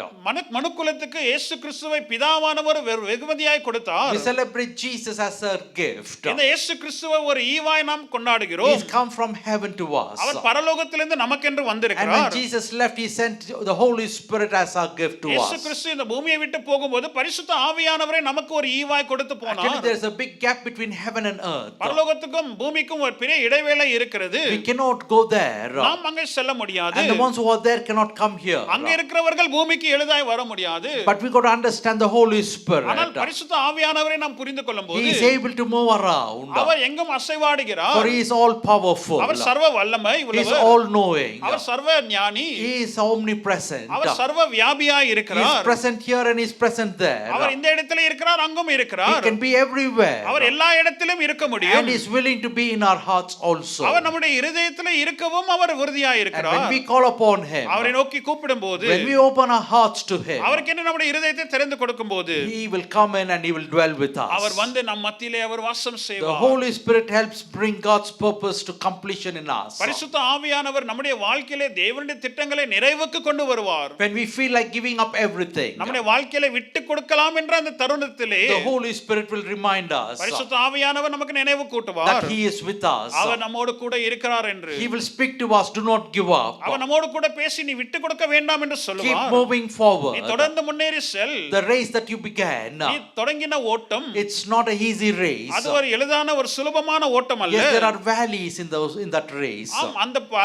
மனுக்குலத்துக்கு இயேசு கிறிஸ்துவை பிதாவானவர் வெகுமதியாய் கொடுத்தார். We celebrate Jesus as a gift. இந்த இயேசு கிறிஸ்துவை ஒரு ஈவாய் நாம் He's கொண்டாடுகிறோம். come from heaven to us. அவர் பரலோகத்திலிருந்து நமக்கென்று And when வந்திருக்கிறார். Jesus left, He sent the Holy Spirit as our gift to இயேசு us. கிறிஸ்து இந்த பூமியை விட்டு போகும்போது பரிசுத்த ஆவியானவரை நமக்கு ஒரு ஈவாய் கொடுத்து Actually, போனார். there is a big gap between heaven and earth. பரலோகத்துக்கும் பூமிக்கும் ஒரு பெரிய இடைவேளை இருக்கிறது. We cannot go there. நாம் அங்கே செல்ல முடியாது. And the ones who are there cannot come here. அங்க இருக்கிறவர்கள் பூமிக்கு எளிதாய் வர முடியாது. But we got to understand the Holy Spirit. ஆனால் பரிசுத்த ஆவியானவரை நாம் புரிந்து He கொள்ளும்போது is able to move around. அவர் எங்கும் அசைவாடுகிறார். For He is all powerful. அவர் சர்வ வல்லமை He is உள்ளவர். all knowing. அவர் சர்வ ஞானி. He is omnipresent. அவர் சர்வ வியாபியாய் He is இருக்கிறார். present here and He is present there. அவர் இந்த இடத்திலே இருக்கிறார், அங்கும் He இருக்கிறார். can be everywhere. அவர் எல்லா இடத்திலும் இருக்க முடியும். And He is willing to be in our hearts also. அவர் நம்முடைய இருதயத்திலே இருக்கவும் அவர் உறுதியாய் And when இருக்கிறார். we call upon Him, அவரை நோக்கி கூப்பிடும்போது, when we open our hearts to Him, அவருக்கு என்ன நம்முடைய இருதயத்தை திறந்து கொடுக்கும்போது, He will come in and He will dwell with our us. வந்து நம் மத்தியிலே அவர் வாசம் The செய்வார். Holy Spirit helps bring God's purpose to completion in us. பரிசுத்த ஆவியானவர் நம்முடைய வாழ்க்கையிலே தேவனுடைய திட்டங்களை நிறைவுக்கு கொண்டு வருவார். When we feel like giving up everything, நம்முடைய வாழ்க்கையில விட்டு கொடுக்கலாம் என்ற அந்த தருணத்திலே the Holy Spirit will remind us பரிசுத்த ஆவியானவர் நமக்கு நினைவு கூட்டுவார். that He is with us. அவர் நம்மோடு கூட இருக்கிறார் என்று. He will speak to us, do not give up. அவர் நம்மோடு கூட பேசி நீ விட்டு கொடுக்க வேண்டாம் என்று Keep சொல்லுவார். moving நீ forward. தொடர்ந்து முன்னேறி செல். The race that you began, நீ தொடங்கின ஓட்டம் it's not an easy race. அது ஒரு எளிதான ஒரு சுலபமான ஓட்டம் அல்ல. Yes, there are valleys in that race. ஆம்,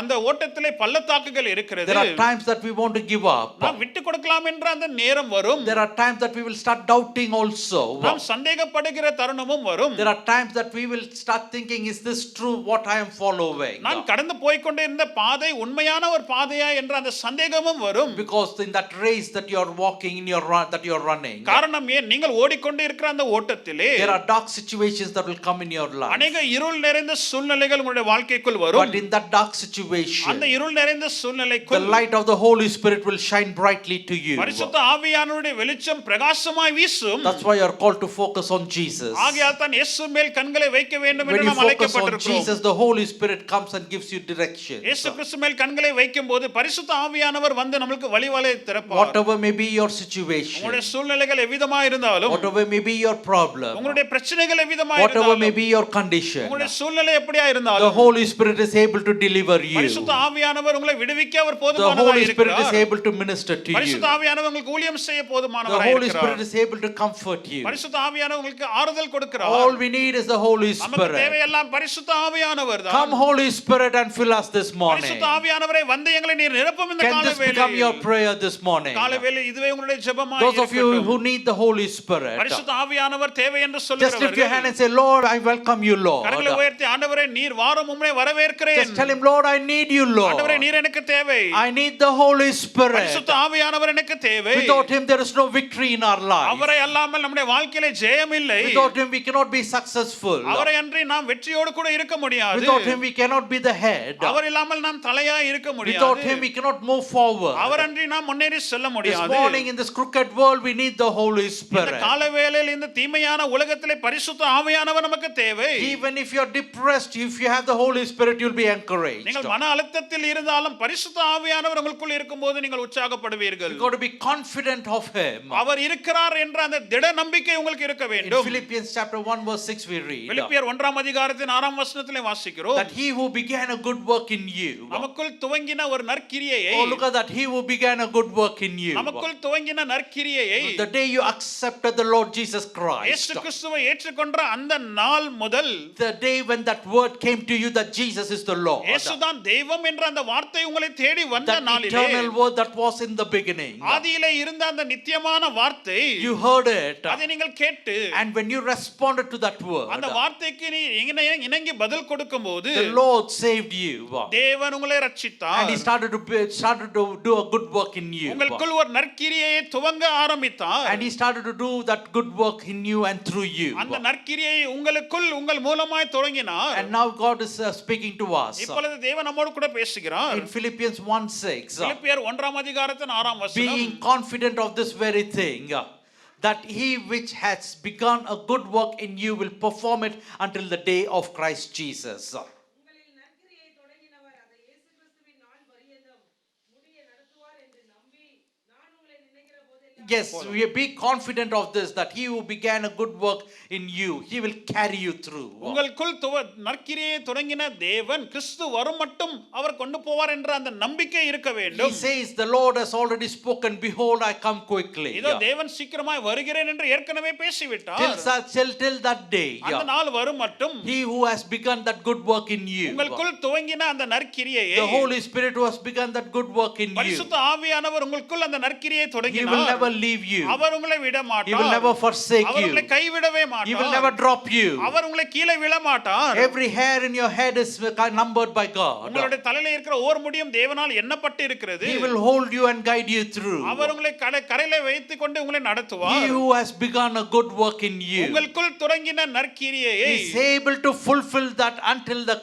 அந்த ஓட்டத்திலே பள்ளத்தாக்குகள் இருக்கிறது. There are times that we want to give up. நாம் விட்டு கொடுக்கலாம் என்ற அந்த நேரம் வரும். There are times that we will start doubting also. நாம் சந்தேகப்படுகிற தருணமும் வரும். There are times that we will start thinking, is this true what I am following? நான் கடந்து போய் கொண்டே இருந்த பாதை உண்மையான ஒரு பாதையா என்ற அந்த சந்தேகமும் வரும். Because in that race that you are walking in your run, that you are running, காரணம் ஏன் நீங்கள் ஓடிக்கொண்டே இருக்கிற அந்த ஓட்டத்திலே there are dark situations that will come in your life. அநேக இருள் நிறைந்த சூழ்நிலைகள் உங்களுடைய வாழ்க்கைக்குள் வரும். But in that dark situation, அந்த இருள் நிறைந்த the சூழ்நிலைக்குள் light of the Holy Spirit will shine brightly to you. பரிசுத்த ஆவியானவருடைய வெளிச்சம் பிரகாசமாய் வீசும். That's why you are called to focus on Jesus. ஆகையால் தான் இயேசு மேல் கண்களை வைக்க வேண்டும் When என்று you நாம் focus on அழைக்கப்பட்டிருக்கிறோம். Jesus, the Holy Spirit comes and gives you direction. இயேசு கிறிஸ்து மேல் கண்களை வைக்கும்போது பரிசுத்த ஆவியானவர் வந்து நமக்கு வழிவலை திறப்பார். Whatever may be your situation, உங்களுடைய சூழ்நிலைகள் எவ்விதமா இருந்தாலும், whatever may be your problem, உங்களுடைய பிரச்சனைகள் எவ்விதமா whatever may இருந்தாலும், be your condition, உங்களுடைய சூழ்நிலை எப்படியா the இருந்தாலும், Holy Spirit is able to deliver you. பரிசுத்த ஆவியானவர் உங்களை விடுவிக்க அவர் The போதுமானவராய் Holy Spirit is இருக்கிறார். able to minister to you. பரிசுத்த ஆவியானவர் உங்களுக்கு ஊழியம் செய்ய The போதுமானவராய் Holy Spirit இருக்கிறார். is able to comfort you. பரிசுத்த ஆவியானவர் உங்களுக்கு ஆறுதல் கொடுக்கிறார். All we need is the Holy நமக்கு Spirit. தேவையெல்லாம் பரிசுத்த ஆவியானவர் தான். Come, Holy Spirit, and fill us this morning. பரிசுத்த ஆவியானவரே வந்து எங்களை நீர் நிரப்பும் இந்த Can this become your காலவேளையில். prayer this morning? காலவேளை இதுவே உங்களுடைய ஜெபமாய் Those of you இருக்கட்டும். who need the Holy Spirit, பரிசுத்த ஆவியானவர் தேவை என்று just lift your hand சொல்லுகிறவர்கள் and say, Lord, I welcome you, Lord. கரங்களை உயர்த்தி ஆண்டவரே நீர் வாரும் உம்மை வரவேற்கிறேன். Just tell him, Lord, I need you, ஆண்டவரே Lord. நீர் எனக்கு தேவை. I need the Holy Spirit. பரிசுத்த ஆவியானவர் எனக்கு தேவை. Without him, there is no victory in our life. அவரை அல்லாமல் நம்முடைய வாழ்க்கையிலே ஜெயம் இல்லை. Without him, we cannot be successful. அவரை அன்றி நாம் வெற்றியோடு கூட இருக்க முடியாது. Without him, we cannot be the head. அவர் இல்லாமல் நாம் தலையாய் இருக்க Without முடியாது. him, we cannot move forward. அவர் அன்றி நாம் முன்னேறி செல்ல This முடியாது. morning in this crooked world, we need the Holy இந்த Spirit. காலவேளையில் இந்த தீமையான உலகத்திலே பரிசுத்த ஆவியானவர் நமக்கு தேவை. Even if you are depressed, if you have the Holy Spirit, you'll be encouraged. நீங்கள் மன அழுத்தத்தில் இருந்தாலும் பரிசுத்த ஆவியானவர் உங்களுக்குள் இருக்கும்போது நீங்கள் உற்சாகப்படுவீர்கள். You've got to be confident of him. அவர் இருக்கிறார் என்ற அந்த திட நம்பிக்கை உங்களுக்கு இருக்க In வேண்டும். Philippians chapter 1 verse 6 we read பிலிப்பியர் 1 அதிகாரத்தின் 6 வசனத்திலே வாசிக்கிறோம். that he who began a good work in you. நமக்குள் துவங்கின ஒரு நற்கிரியையை, Oh, look at that. He who began a good work in you. நமக்குள் துவங்கின நற்கிரியையை The day you accepted the Lord Jesus Christ. இயேசு கிறிஸ்துவை கிறிஸ்துவை ஏற்றுக்கொண்ட அந்த நாள் முதல், the day when that word came to you that Jesus is the Lord, இயேசுதான் தெய்வம் என்ற அந்த வார்த்தை உங்களை தேடி வந்த that நாளிலே, eternal word that was in the beginning, ஆதியிலே இருந்த அந்த நித்தியமான வார்த்தை, you heard it, அதை நீங்கள் கேட்டு, and when you responded to that அந்த word, வார்த்தைக்கு நீ இணங்கி பதில் கொடுக்கும்போது, the Lord saved you, தேவன் உங்களை and ரட்சித்தார். He started to do a good work in you, உங்களுக்குள் ஒரு நற்கிரியை துவங்க ஆரம்பித்தார். and He started to do that good work in you and through you, அந்த நற்கிரியை உங்களுக்குள் உங்கள் மூலமாய் தொடங்கினார். and now God is speaking to us இப்பொழுது தேவன் நம்மோடு கூட பேசுகிறார். in Philippians 1:6, பிலிப்பியர் 1 அதிகாரத்தின் 6 வசனம், being confident of this very thing, that he which has begun a good work in you will perform it until the day of Christ Jesus. உங்களில் நற்கிரியை தொடங்கினவர் அதை இயேசு கிறிஸ்துவின் நாள் பரியந்தம் முடிய நடத்துவார் என்று நம்பி நான் உங்களை நினைக்கிற போதெல்லாம் Yes, we be confident of this, that he who began a good work in you, he will carry you through. உங்களுக்குள் நற்கிரியை தொடங்கின தேவன் கிறிஸ்து வரும் மட்டும் அவர் கொண்டு போவார் என்ற அந்த நம்பிக்கை இருக்க He வேண்டும். says, the Lord has already spoken, behold, I come quickly. இதோ தேவன் சீக்கிரமாய் வருகிறேன் என்று ஏற்கனவே பேசிவிட்டார். Till that day, அந்த நாள் வரும் மட்டும் he who has begun that good work in you, உங்களுக்குள் துவங்கின அந்த நற்கிரியை, the Holy Spirit who has begun that good work in you, பரிசுத்த ஆவியானவர் உங்களுக்குள் அந்த நற்கிரியை he will தொடங்கினார். never leave you. அவர் உங்களை விட He will மாட்டார். never forsake our you. உங்களை கைவிடவே He will மாட்டார். never drop you. அவர் உங்களை கீழே விழ மாட்டார். Every hair in your head is numbered by God. உங்களுடைய தலையில இருக்கிற ஒவ்வொரு முடியும் தேவனால் எண்ணப்பட்டு இருக்கிறது. He will hold you and guide you through. அவர் உங்களை கரையில வைத்துக் கொண்டு உங்களை He நடத்துவார். who has begun a good work in you, உங்களுக்குள் தொடங்கின நற்கிரியை is able to fulfill that until the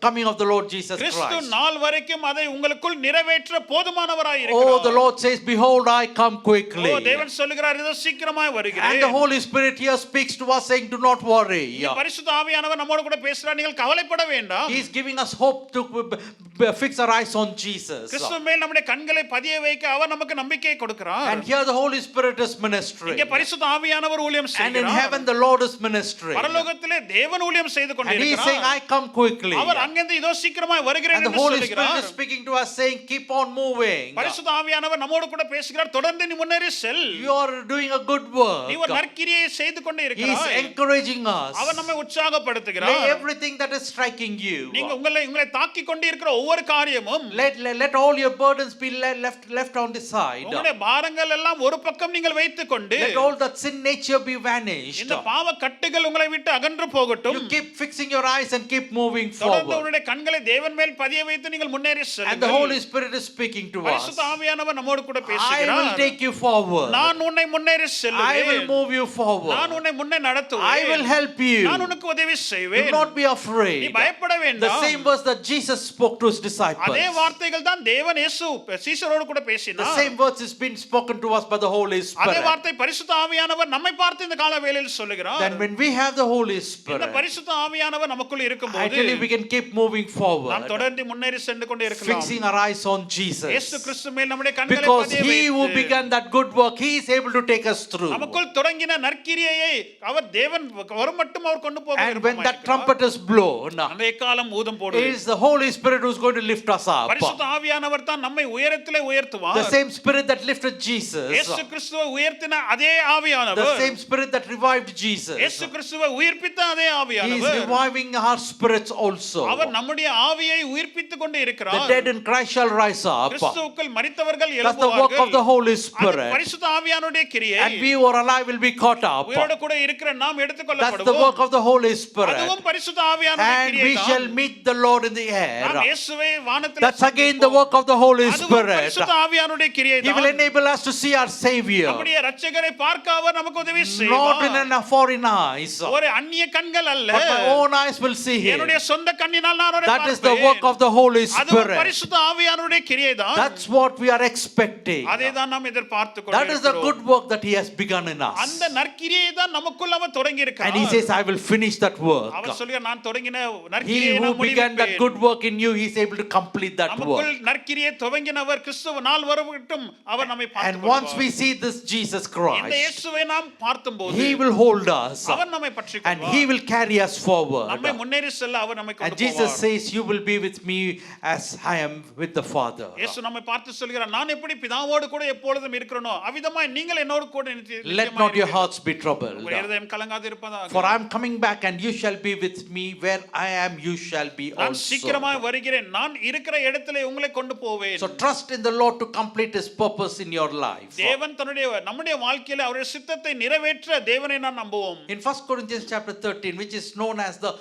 coming of the Lord Jesus Kristu Christ. நாள் வரைக்கும் அதை உங்களுக்குள் நிறைவேற்ற போதுமானவராய் Oh, the இருக்கிறார். Lord says, behold, I come quickly. ஓ, தேவன் சொல்லுகிறார், இதோ சீக்கிரமாய் And the வருகிறேன். Holy Spirit here speaks to us saying, do not worry. பரிசுத்த ஆவியானவர் நம்மோடு கூட பேசுறார், நீங்கள் கவலைப்பட வேண்டாம். He is giving us hope to fix our eyes on Jesus. கிறிஸ்து மேல் நம்முடைய கண்களை பதிய வைக்க அவர் நமக்கு நம்பிக்கையை கொடுக்கிறார். And here the Holy Spirit is ministering. இங்கே பரிசுத்த ஆவியானவர் ஊழியம் And in செய்கிறார். heaven the Lord is ministering. பரலோகத்திலே தேவன் ஊழியம் செய்து And he is saying, கொண்டிருக்கிறார். I come quickly. அவர் அங்கிருந்து இதோ சீக்கிரமாய் வருகிறேன் And the என்று Holy Spirit சொல்லுகிறார். is speaking to us saying, keep on moving. பரிசுத்த ஆவியானவர் நம்மோடு கூட பேசுகிறார், தொடர்ந்து நீ முன்னேறி செல். You are doing a good work. நீ ஒரு நற்கிரியை செய்து கொண்டே He is இருக்கிறாய். encouraging us. அவர் நம்மை Lay உற்சாகப்படுத்துகிறார். everything that is striking you. நீங்க உங்களை தாக்கி கொண்டு இருக்கிற ஒவ்வொரு காரியமும், Let all your burdens be left on the side. உங்களுடைய பாரங்கள் எல்லாம் ஒரு பக்கம் நீங்கள் வைத்துக் கொண்டு, Let all that sin nature be vanished. இந்த பாவ கட்டுகள் உங்களை விட்டு அகன்று போகட்டும். You keep fixing your eyes and keep moving தொடர்ந்து forward. உங்களுடைய கண்களை தேவன் மேல் பதிய வைத்து நீங்கள் முன்னேறி And the செல்லுங்கள். Holy Spirit is speaking to us. பரிசுத்த ஆவியானவர் நம்மோடு கூட I will பேசுகிறார். take you forward. நான் உன்னை முன்னேறி I will செல்லுவேன். move you நான் forward. உன்னை முன்னே I will நடத்துவேன். help you. நான் உனக்கு உதவி Do செய்வேன். not be நீ afraid. பயப்பட The வேண்டாம். same verse that Jesus spoke to his disciples. அதே வார்த்தைகள் தான் தேவன் இயேசு சீஷரோடு கூட The பேசினார். same words is been spoken to us by the Holy அதே Spirit. வார்த்தை பரிசுத்த ஆவியானவர் நம்மை பார்த்து இந்த கால வேளையில் சொல்லுகிறார். Then when we have the Holy இந்த Spirit, பரிசுத்த ஆவியானவர் நமக்குள் I இருக்கும்போது tell you we can keep moving நாம் forward, தொடர்ந்து முன்னேறி சென்று கொண்டே இருக்கலாம். fixing our eyes on இயேசு Jesus. கிறிஸ்து மேல் நம்முடைய கண்களை Because பதிய he who வைத்து began that good work, he is able to take us through. நமக்குள் தொடங்கின நற்கிரியையை அவர் தேவன் வரும் மட்டும் அவர் கொண்டு போக And when that விருப்பமாயிருக்கிறார். trumpet is blown, அந்த எக்காலம் ஊதும் it போது is the Holy Spirit who is going to lift us up. பரிசுத்த ஆவியானவர் தான் நம்மை உயரத்திலே The உயர்த்துவார். same Spirit that lifted Jesus, இயேசு கிறிஸ்துவை உயர்த்தின அதே the ஆவியானவர், same Spirit that revived Jesus, இயேசு கிறிஸ்துவை உயிர்ப்பித்த அதே he is ஆவியானவர், reviving our spirits also. அவர் நம்முடைய ஆவியை உயிர்ப்பித்துக் கொண்டு The இருக்கிறார். dead in Christ shall rise up. கிறிஸ்துவுக்குள் மரித்தவர்கள் That's the work of the எழும்புவார்கள். Holy அது Spirit. பரிசுத்த ஆவியானுடைய கிரியை. And we who are alive will be caught up. உயிரோடு கூட இருக்கிற நாம் That's the எடுத்துக்கொள்ளப்படுவோம். work of the Holy Spirit. அதுவும் பரிசுத்த ஆவியானுடைய And we கிரியை shall தான். meet the Lord in the நாம் air. இயேசுவை வானத்திலே That's again the work of the Holy அதுவும் Spirit. பரிசுத்த ஆவியானுடைய கிரியை He will தான். enable us to see our Savior, நம்முடைய இரட்சகரை பார்க்க அவர் நமக்கு உதவி not in செய்வார். a foreign eyes, ஒரு அந்நிய கண்கள் அல்ல, but my own eyes will see Him. என்னுடைய சொந்த கண்ணினால் நான் அவரை That is the பார்ப்பேன். work of the Holy அதுவும் Spirit. பரிசுத்த ஆவியானுடைய கிரியை தான். That's what we are expecting. அதை தான் நாம் எதிர்பார்த்து That is the கொண்டிருக்கிறோம். good work that He has begun in us. அந்த நற்கிரியை தான் நமக்குள்ள அவர் தொடங்கி And இருக்கிறார். He says, I will finish that work. அவர் சொல்கிறார், நான் தொடங்கின He நற்கிரியை who நான் began that முடிப்பேன். good work in you, He is able to complete that நமக்குள் work. நற்கிரியை துவங்கினவர் கிறிஸ்துவ நாள் வரவிட்டும் அவர் நம்மை And பார்த்துக் once we see this Jesus இந்த Christ, இயேசுவை நாம் பார்க்கும்போது He will hold us அவர் நம்மை பற்றிக் and கொள்வார். He will carry us forward. நம்மை முன்னேறி செல்ல அவர் நம்மை And கொண்டு Jesus போவார். says, "You will be with me as I am with the Father." இயேசு நம்மை பார்த்து சொல்கிறார், நான் எப்படி பிதாவோடு கூட எப்பொழுதும் இருக்கிறேனோ அவ்விதமாய் நீங்கள் என்னோடு கூட Let not your hearts be troubled. உங்கள் இருதயம் கலங்காது இருப்பதாக. For I am coming back, and you shall be with me. Where I am, you shall be நான் also. சீக்கிரமாய் வருகிறேன், நான் இருக்கிற இடத்திலே உங்களை கொண்டு போவேன். So trust in the Lord to complete His purpose in your life. தேவன் நம்முடைய வாழ்க்கையில அவருடைய சித்தத்தை நிறைவேற்ற தேவனை நான் நம்புவோம். In 1 Corinthians chapter 13, which is known as the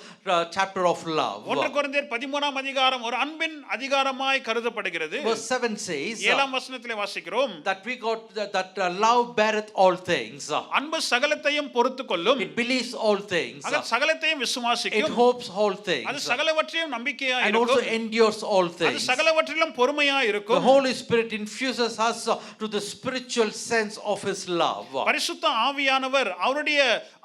chapter of love, 1 கொரிந்தியர் 13ஆம் அதிகாரம் ஒரு அன்பின் அதிகாரமாய் கருதப்படுகிறது. verse 7 says 7ஆம் வசனத்திலே வாசிக்கிறோம், that we got that love beareth all things. அன்பு சகலத்தையும் பொறுத்துக்கொள்ளும், It believes all things. அது சகலத்தையும் It விசுவாசிக்கும், hopes all அது things. சகலவற்றையும் நம்பிக்கையா And also இருக்கும், endures all அது things. சகலவற்றிலும் பொறுமையா The இருக்கும். Holy Spirit infuses us to the spiritual sense of His love. பரிசுத்த ஆவியானவர் அவருடைய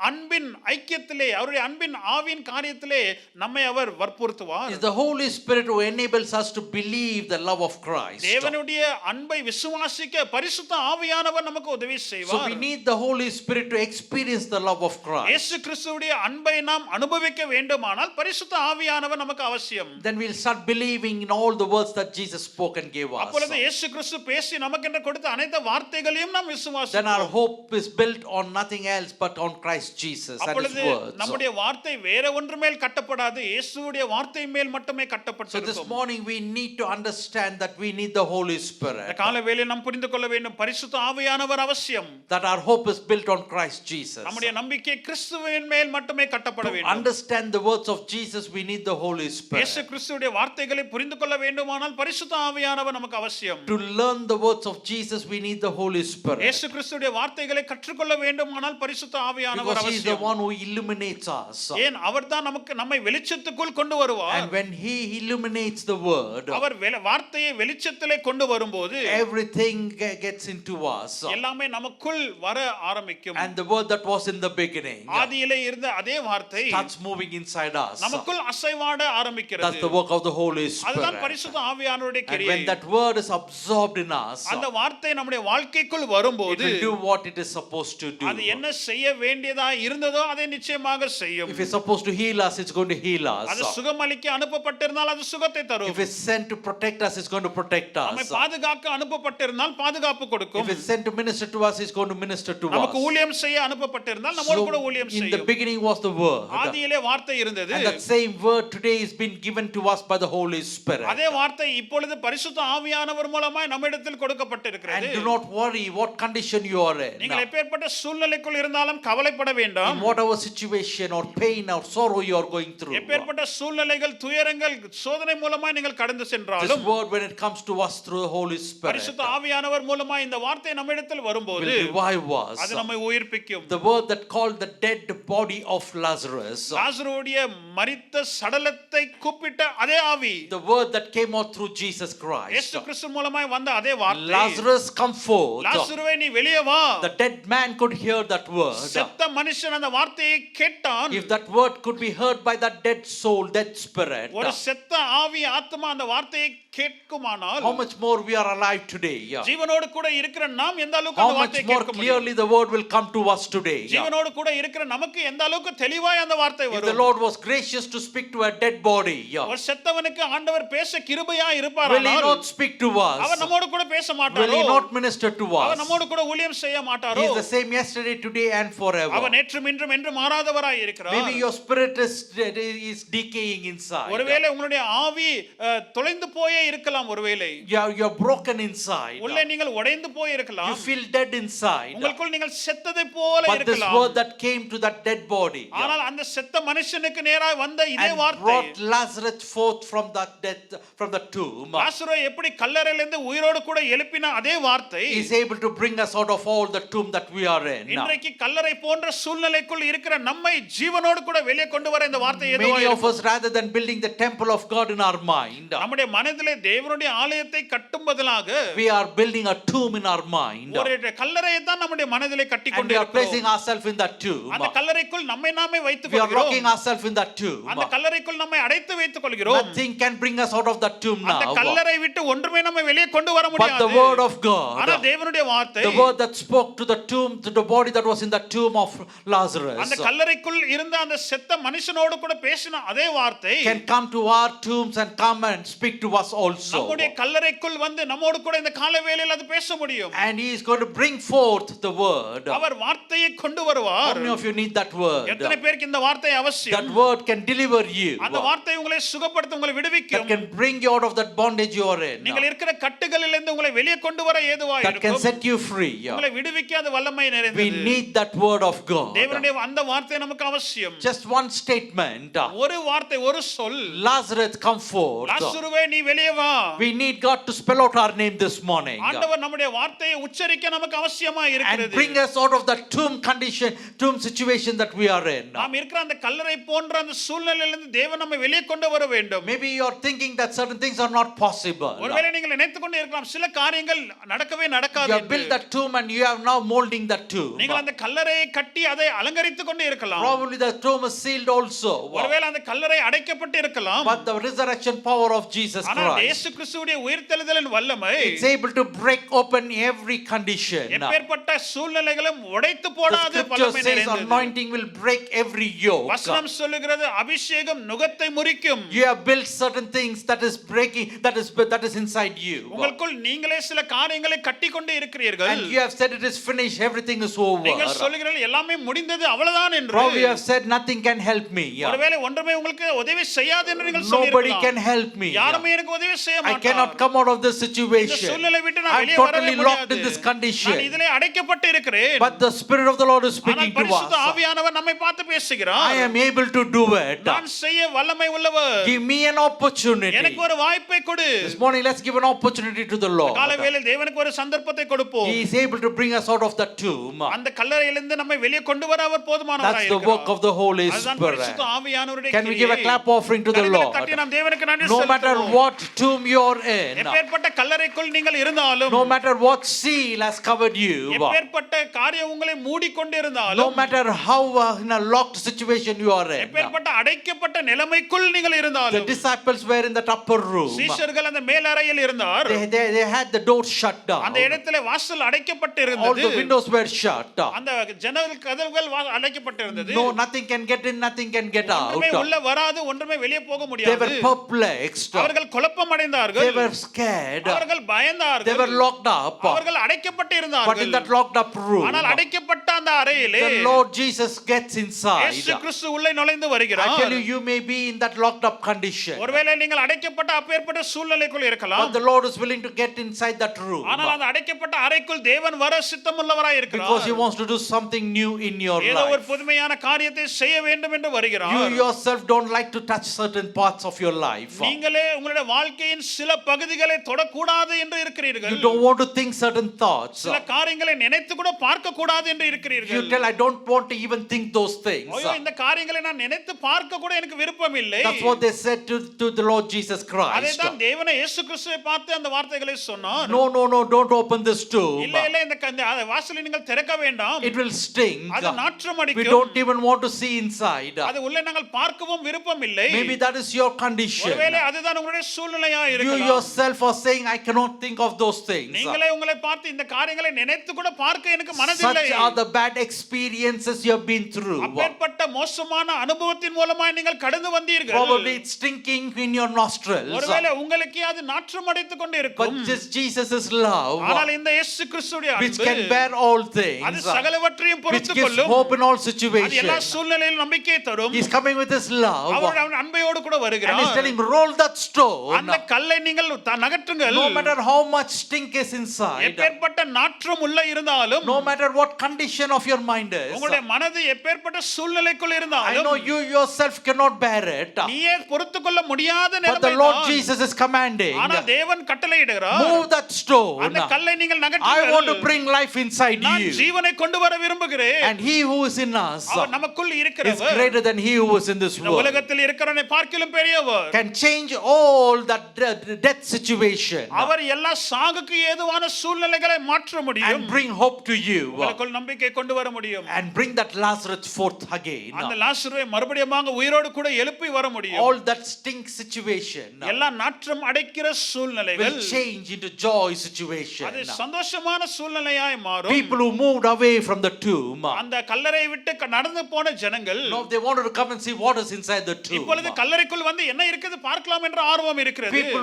அன்பின் ஐக்கியத்திலே, அவருடைய அன்பின் ஆவியின் காரியத்திலே நம்மை அவர் வற்புறுத்துவார். It's the Holy Spirit who enables us to believe the love of Christ. தேவனுடைய அன்பை விசுவாசிக்க பரிசுத்த ஆவியானவர் நமக்கு உதவி So செய்வார். we need the Holy Spirit to experience the love of Christ. இயேசு கிறிஸ்துவுடைய அன்பை நாம் அனுபவிக்க வேண்டுமானால் பரிசுத்த ஆவியானவர் நமக்கு அவசியம். Then we'll start believing in all the words that Jesus spoke and gave us. அப்பொழுது இயேசு கிறிஸ்து பேசி நமக்கென்று கொடுத்த அனைத்து வார்த்தைகளையும் நாம் Then our விசுவாசிப்போம். hope is built on nothing else but on Christ Jesus and His அப்பொழுது words. நம்முடைய வார்த்தை வேற ஒன்று மேல் கட்டப்படாது, இயேசுவுடைய வார்த்தை மேல் மட்டுமே So this கட்டப்பட்டிருக்கும். morning we need to understand that we need the Holy இந்த Spirit. கால வேளையில் நாம் புரிந்து கொள்ள வேண்டும், பரிசுத்த ஆவியானவர் அவசியம். That our hope is built on Christ Jesus. நம்முடைய நம்பிக்கை கிறிஸ்துவின் மேல் மட்டுமே கட்டப்பட To வேண்டும். understand the words of Jesus, we need the Holy இயேசு Spirit. கிறிஸ்துவுடைய வார்த்தைகளை புரிந்து கொள்ள வேண்டுமானால் பரிசுத்த ஆவியானவர் நமக்கு அவசியம். To learn the words of Jesus, we need the Holy Spirit. இயேசு கிறிஸ்துவுடைய வார்த்தைகளை கற்றுக்கொள்ள வேண்டுமானால் பரிசுத்த ஆவியானவர் Because He is the அவசியம். one who illuminates us. ஏன் அவர்தான் நம்மை வெளிச்சத்துக்குள் கொண்டு வருவார். And when He illuminates the word, அவர் வார்த்தையை வெளிச்சத்திலே கொண்டு வரும்போது everything gets into us. எல்லாமே நமக்குள் வர ஆரம்பிக்கும். And the word that was in the beginning ஆதியிலே இருந்த அதே வார்த்தை starts moving inside us. நமக்குள் அசைவாட That's ஆரம்பிக்கிறது. the work of the Holy அதுதான் Spirit. பரிசுத்த ஆவியானவருடைய And கிரியை. when that word is absorbed in us, அந்த வார்த்தை நம்முடைய வாழ்க்கைக்குள் it வரும்போது will do what it is supposed to do. அது என்ன செய்ய வேண்டியதா இருந்ததோ அதை நிச்சயமாக செய்யும். If it's supposed to heal us, it's going to heal அது us. சுகமளிக்க அனுப்பப்பட்டிருந்தால் அது சுகத்தை தரும். If it's sent to protect us, it's going to protect நம்மை us. பாதுகாக்க அனுப்பப்பட்டிருந்தால் பாதுகாப்பு கொடுக்கும். If it's sent to minister to us, it's going to minister to நமக்கு us. ஊழியம் செய்ய அனுப்பப்பட்டிருந்தால் நம்மோடு கூட So ஊழியம் in the செய்யும். beginning was the word. ஆதியிலே வார்த்தை இருந்தது. And that same word today is been given to us by the Holy Spirit. அதே வார்த்தை இப்பொழுது பரிசுத்த ஆவியானவர் மூலமாய் நம்மிடத்தில் கொடுக்கப்பட்டிருக்கிறது. And do not worry what condition you are in. நீங்கள் எப்பேற்பட்ட சூழ்நிலைக்குள் இருந்தாலும் கவலைப்பட வேண்டாம். In whatever situation or pain or sorrow you are going through. எப்பேற்பட்ட சூழ்நிலைகள், துயரங்கள், சோதனை மூலமாய் நீங்கள் கடந்து This சென்றாலும் word, when it comes to us through the Holy Spirit, பரிசுத்த ஆவியானவர் மூலமாய் இந்த வார்த்தை நம்மிடத்தில் வரும்போது will revive us. அது நம்மை உயிர்ப்பிக்கும். The word that called the dead body of Lazarus, லாசருடைய மரித்த சடலத்தை கூப்பிட்ட அதே ஆவி, the word that came out through Jesus இயேசு Christ, கிறிஸ்து மூலமாய் வந்த அதே வார்த்தை, Lazarus, come forth. லாசருவே நீ வெளியே வா. The dead man could hear that word. செத்த மனுஷன் அந்த வார்த்தையை கேட்டான். If that word could be heard by that dead soul, dead spirit, ஒரு செத்த ஆவி ஆத்மா அந்த வார்த்தையை கேட்குமானால் how much more we are alive today. ஜீவனோடு கூட இருக்கிற நாம் எந்த அளவுக்கு How அந்த much வார்த்தையை more கேட்க முடியும்? clearly the word will come to us today. ஜீவனோடு கூட இருக்கிற நமக்கு எந்த அளவுக்கு தெளிவாய் அந்த வார்த்தை If the வரும். Lord was gracious to speak to a dead body, ஒரு செத்தவனுக்கு ஆண்டவர் பேச கிருபையா will He இருப்பாரானால் not speak to our us? நம்மோடு கூட பேச Will மாட்டாரோ? He not minister to our us? நம்மோடு கூட ஊழியம் செய்ய He மாட்டாரோ? is the same yesterday, today and our forever. நேற்றும் இன்றும் என்று மாறாதவராய் இருக்கிறார். Maybe your spirit is decaying inside. ஒருவேளை உங்களுடைய ஆவி தொலைந்து போயே இருக்கலாம். ஒருவேளை You're broken inside. உள்ளே நீங்கள் உடைந்து போய் You இருக்கலாம். feel dead inside. உங்களுக்குள் நீங்கள் செத்ததை போல But this இருக்கலாம். word that came to that dead body ஆனால் அந்த செத்த மனுஷனுக்கு நேராய் வந்த இதே and வார்த்தை brought Lazarus forth from that death, from the tomb, லாசருவை எப்படி கல்லறையிலிருந்து உயிரோடு கூட எழுப்பின அதே வார்த்தை is able to bring us out of all the tomb that we are in. இன்றைக்கு கல்லறை போன்ற சூழ்நிலைக்குள் இருக்கிற நம்மை ஜீவனோடு கூட வெளியே கொண்டு வர இந்த வார்த்தை Many எதுவாக of us, rather than building the temple of God in our mind, நம்முடைய மனதிலே தேவனுடைய ஆலயத்தை கட்டும் பதிலாக we are building a tomb in our mind. ஒரு கல்லறையை தான் நம்முடைய மனதிலே கட்டி And கொண்டு we are placing இருக்கிறோம். ourselves in that tomb. அந்த கல்லறைக்குள் நம்மை நாமே வைத்துக் We are locking கொள்கிறோம். ourselves in that tomb. அந்த கல்லறைக்குள் நம்மை அடைத்து வைத்துக் கொள்கிறோம். Nothing can bring us out of that tomb அந்த now. கல்லறை விட்டு ஒன்றுமே நம்ம வெளியே கொண்டு வர But the முடியாது. word of ஆனா God, தேவனுடைய வார்த்தை, the word that spoke to the tomb, to the body that was in the tomb of Lazarus, அந்த கல்லறைக்குள் இருந்த அந்த செத்த மனுஷனோடு கூட பேசின அதே வார்த்தை can come to our tombs and come and speak to us also. நம்முடைய கல்லறைக்குள் வந்து நம்மோடு கூட இந்த காலை வேளையில் அது பேச முடியும். And he is going to bring forth the word. அவர் வார்த்தையை கொண்டு How வருவார். many of you need that word? எத்தனை பேருக்கு இந்த வார்த்தை That அவசியம்? word can deliver you. அந்த வார்த்தை உங்களை சுகப்படுத்த, உங்களை That விடுவிக்கும். can bring you out of that bondage you are in. நீங்கள் இருக்கிற கட்டுகளிலிருந்து உங்களை வெளியே கொண்டு வர ஏதுவாக That can இருக்கும். set you free. உங்களை விடுவிக்க அது வல்லமை We நிறைந்தது. need that word of God. தேவனுடைய அந்த வார்த்தை நமக்கு அவசியம். Just one statement. ஒரு வார்த்தை, ஒரு சொல், Lazarus, come forth. லாசருவே நீ வெளியே வா. We need God to spell out our name this morning. ஆண்டவர் நம்முடைய வார்த்தையை உச்சரிக்க நமக்கு அவசியமா And இருக்கிறது. bring us out of that tomb condition, tomb situation that we are in. நாம் இருக்கிற அந்த கல்லறை போன்ற அந்த சூழ்நிலையிலிருந்து தேவன் நம்மை வெளியே கொண்டு வர வேண்டும். Maybe you are thinking that certain things are not possible. ஒருவேளை நீங்கள் நினைத்துக் கொண்டு இருக்கலாம் சில காரியங்கள் நடக்கவே நடக்காது You have built என்று. that tomb and you are now molding that tomb. நீங்கள் அந்த கல்லறையை கட்டி அதை அலங்கரித்துக் கொண்டு இருக்கலாம். Probably the tomb is sealed also. ஒருவேளை அந்த கல்லறை அடைக்கப்பட்டு இருக்கலாம். But the resurrection power of Jesus ஆனால் Christ, இயேசு கிறிஸ்துவுடைய உயிர்த்தெழுதலின் வல்லமை it's able to break open every condition. எப்பேற்பட்ட சூழ்நிலைகளும் உடைத்து The போடாத scripture வல்லமை says நிறைந்தது. anointing will break every yoke. வசனம் சொல்லுகிறது அபிஷேகம் நுகத்தை முறிக்கும். You have built certain things that is breaking, that is inside you. உங்களுக்குள் நீங்களே சில காரியங்களை கட்டிக்கொண்டு இருக்கிறீர்கள். And you have said it is finished, everything is over. நீங்கள் சொல்லுகிறீர்கள் எல்லாமே முடிந்தது அவ்வளவுதான் என்று. Probably you have said nothing can help me. ஒருவேளை ஒன்றுமே உங்களுக்கு உதவி செய்யாது என்று நீங்கள் Nobody சொல்லியிருக்கலாம். can help me. யாருமே எனக்கு உதவி செய்ய I மாட்டார். cannot come out of this இந்த situation. சூழ்நிலை விட்டு நான் I'm வெளியே வரவே totally locked முடியாது. in this நான் condition. இதிலே அடைக்கப்பட்டு இருக்கிறேன். But the Spirit of the Lord is ஆனால் speaking to பரிசுத்த us. ஆவியானவர் நம்மை பார்த்து I பேசுகிறார். am able to do it. நான் செய்ய வல்லமை உள்ளவர். Give me an opportunity. எனக்கு ஒரு வாய்ப்பை கொடு. This morning, let's give an opportunity to the Lord. காலை வேளையில் தேவனுக்கு ஒரு சந்தர்ப்பத்தை கொடுப்போம். He is able to bring us out of the tomb. அந்த கல்லறையிலிருந்து நம்மை வெளியே கொண்டு வர அவர் போதுமானவராய் That's the work of the Holy அதுதான் Spirit. பரிசுத்த ஆவியானவருடைய Can we give a கிரியை. clap offering to the கரங்களை Lord? தட்டி நாம் தேவனுக்கு நன்றி No matter செலுத்துவோம். what tomb you're in, எப்பேற்பட்ட கல்லறைக்குள் நீங்கள் இருந்தாலும், no matter what seal has covered you, எப்பேற்பட்ட காரியம் உங்களை மூடிக்கொண்டு no இருந்தாலும், matter how in a locked situation you are in. எப்பேற்பட்ட அடைக்கப்பட்ட நிலைமைக்குள் நீங்கள் The இருந்தாலும், disciples were in that upper room. சீஷர்கள் அந்த மேல் அறையில் இருந்தார். They had the door shut down. அந்த இடத்திலே வாசல் அடைக்கப்பட்டு All இருந்தது. the windows were shut. அந்த ஜன்னல் கதவுகள் அடைக்கப்பட்டு இருந்தது. No, nothing can get in, nothing can get ஒன்றுமே out. உள்ள வராது, ஒன்றுமே வெளியே போக They முடியாது. were perplexed. அவர்கள் குழப்பம் அடைந்தார்கள். They were scared. அவர்கள் They பயந்தார்கள். were locked up. அவர்கள் அடைக்கப்பட்டு But in இருந்தார்கள். that locked up room, ஆனால் அடைக்கப்பட்ட அந்த அறையிலே the Lord Jesus gets inside. இயேசு கிறிஸ்து உள்ளே நுழைந்து I வருகிறார். tell you, you may be in that locked up condition. ஒருவேளை நீங்கள் அடைக்கப்பட்ட அப்பேற்பட்ட சூழ்நிலைக்குள் இருக்கலாம். But the Lord is willing to get inside that room. ஆனால் அந்த அடைக்கப்பட்ட அறைக்குள் தேவன் வர சித்தமுள்ளவராய் இருக்கிறார். Because He wants to do something new in your ஏதோ ஒரு life. புதுமையான காரியத்தை செய்ய வேண்டும் என்று You வருகிறார். yourself don't like to touch certain parts of your life. நீங்களே உங்களுடைய வாழ்க்கையின் சில பகுதிகளை தொடக்கூடாது என்று இருக்கிறீர்கள். You don't want to think certain thoughts. சில காரியங்களை நினைத்து கூட பார்க்க கூடாது என்று You இருக்கிறீர்கள். tell, I don't want to even think those things. ஐயோ இந்த காரியங்களை நான் நினைத்து பார்க்க கூட எனக்கு விருப்பம் இல்லை. That's what they said to the Lord Jesus Christ. அதைத்தான் தேவனே இயேசு கிறிஸ்துவை பார்த்து அந்த வார்த்தைகளை சொன்னார். No, don't open this tomb. இல்ல இல்ல இந்த வாசலை நீங்கள் திறக்க வேண்டாம். It will stink. அது நாற்றம் We அடிக்கும். don't even want to see inside. அது உள்ளே நாங்கள் பார்க்கவும் விருப்பம் இல்லை. Maybe that is your condition. ஒருவேளை அதுதான் உங்களுடைய சூழ்நிலையா You இருக்கலாம். yourself are saying, I cannot think of those things. நீங்களே உங்களை பார்த்து இந்த காரியங்களை நினைத்து கூட பார்க்க எனக்கு மனதில்லை. Such are the bad experiences you have been through. அப்பேற்பட்ட மோசமான அனுபவத்தின் மூலமாய் நீங்கள் கடந்து வந்தீர்கள். Probably it's stinking in your nostrils. ஒருவேளை உங்களுக்கு அது நாற்றம் அடித்துக் கொண்டு இருக்கும். But this Jesus' love, ஆனால் இந்த இயேசு கிறிஸ்துவின் which அன்பு can bear all அது things, சகலவற்றையும் which பொறுத்துக் gives கொள்ளும். hope in all அது எல்லா situations. சூழ்நிலையிலும் நம்பிக்கை தரும். He's coming with His love. அவர் அவன் அன்பையோடு கூட And He's வருகிறார். telling him, roll that stone. அந்த கல்லை நீங்கள் நகற்றுங்கள். No matter how much stink is inside, எப்பேற்பட்ட நாற்றம் உள்ள இருந்தாலும், no matter what condition of your mind is, உங்களுடைய மனது எப்பேற்பட்ட சூழ்நிலைக்குள் I இருந்தாலும், know you yourself cannot bear it. நீயே பொறுத்துக்கொள்ள முடியாத But the Lord நிலைமை. Jesus is commanding, ஆனால் தேவன் கட்டளையிடுகிறார். move that stone. அந்த கல்லை நீங்கள் I want to நகற்றுங்கள். bring life inside நான் you. ஜீவனை கொண்டு வர விரும்புகிறேன். And He who is in us அவர் நமக்குள் is இருக்கிறவர் greater than he who is in this இந்த world. உலகத்தில் இருக்கிறவனை பார்க்கிலும் பெரியவர். Can change all that death situation அவர் எல்லா சாகுக்கு ஏதுவான சூழ்நிலைகளை மாற்ற முடியும். and bring hope to you உங்களுக்குள் நம்பிக்கை கொண்டு வர முடியும். and bring that Lazarus forth again. அந்த லாசருவை மறுபடியும் உயிரோடு கூட எழுப்பி வர முடியும். All that stinks situation எல்லா நாற்றம் அடைக்கிற சூழ்நிலைகள் will change into joy situation. அது சந்தோஷமான சூழ்நிலையாய் மாறும். People who moved away from the tomb, அந்த கல்லறை விட்டு நடந்து போன ஜனங்கள் now they wanted to come and see what is inside the tomb. இப்பொழுது கல்லறைக்குள் வந்து என்ன இருக்குது பார்க்கலாம் என்ற ஆர்வம் இருக்கிறது. People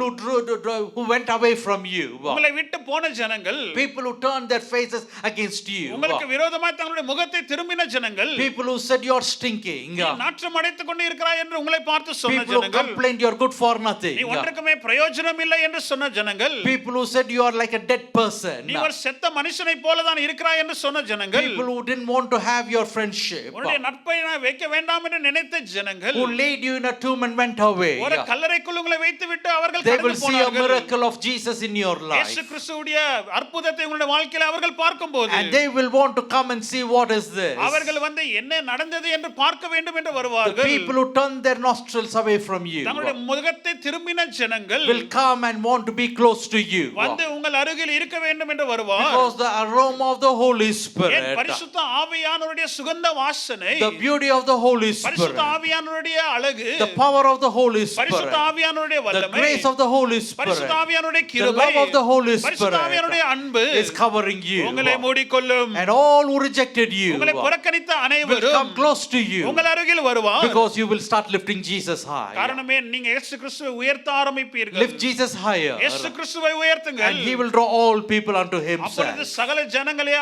who went away from you, உங்களை விட்டு போன ஜனங்கள், people who turned their faces against you, உங்களுக்கு விரோதமாய் தங்களுடைய முகத்தை திரும்பின ஜனங்கள், people who said you are stinking, நீ நாற்றம் அடைத்துக் கொண்டு இருக்கிறாய் என்று உங்களை பார்த்து சொன்ன people who ஜனங்கள், complained you are good for nothing, நீ ஒன்றுக்குமே பிரயோஜனம் இல்லை என்று சொன்ன ஜனங்கள், people who said you are like a dead person, நீ ஒரு செத்த மனுஷனை போல தான் இருக்கிறாய் என்று சொன்ன ஜனங்கள், people who didn't want to have your friendship, உன்னுடைய நட்பை நான் வைக்க வேண்டாம் என்று நினைத்த ஜனங்கள், who laid you in a tomb and went away, ஒரு கல்லறைக்குள் உங்களை வைத்துவிட்டு அவர்கள் they will கடந்து see a போனார்கள். miracle of Jesus in your life, இயேசு கிறிஸ்துவுடைய அற்புதத்தை உங்களுடைய வாழ்க்கையில அவர்கள் பார்க்கும்போது and they will want to come and see what is this. அவர்கள் வந்து என்ன நடந்தது என்று பார்க்க வேண்டும் என்று The வருவார்கள். people who turn their nostrils away from you தங்களுடைய முகத்தை திரும்பின ஜனங்கள் will come and want to be close to you, வந்து உங்கள் அருகில் இருக்க வேண்டும் என்று வருவார். because the aroma of the Holy N Spirit, பரிசுத்த ஆவியானவருடைய சுகந்த வாசனை, the beauty of the Holy பரிசுத்த Spirit, ஆவியானவருடைய அழகு, the power of the Holy பரிசுத்த Spirit, ஆவியானவருடைய the வல்லமை, grace of the Holy பரிசுத்த Spirit, ஆவியானவருடைய the கிருபை, love of the Holy பரிசுத்த ஆவியானவருடைய Spirit அன்பு is covering you, உங்களை மூடிக்கொள்ளும். and all who rejected you உங்களை புறக்கணித்த will அனைவரும் come close to you, உங்கள் அருகில் வருவார். because you will start lifting Jesus high. காரணமே நீங்க இயேசு கிறிஸ்துவை உயர்த்த ஆரம்பிப்பீர்கள். Lift Jesus higher, இயேசு கிறிஸ்துவை உயர்த்துங்கள். and he will draw all people unto அப்பொழுது himself. சகல ஜனங்களே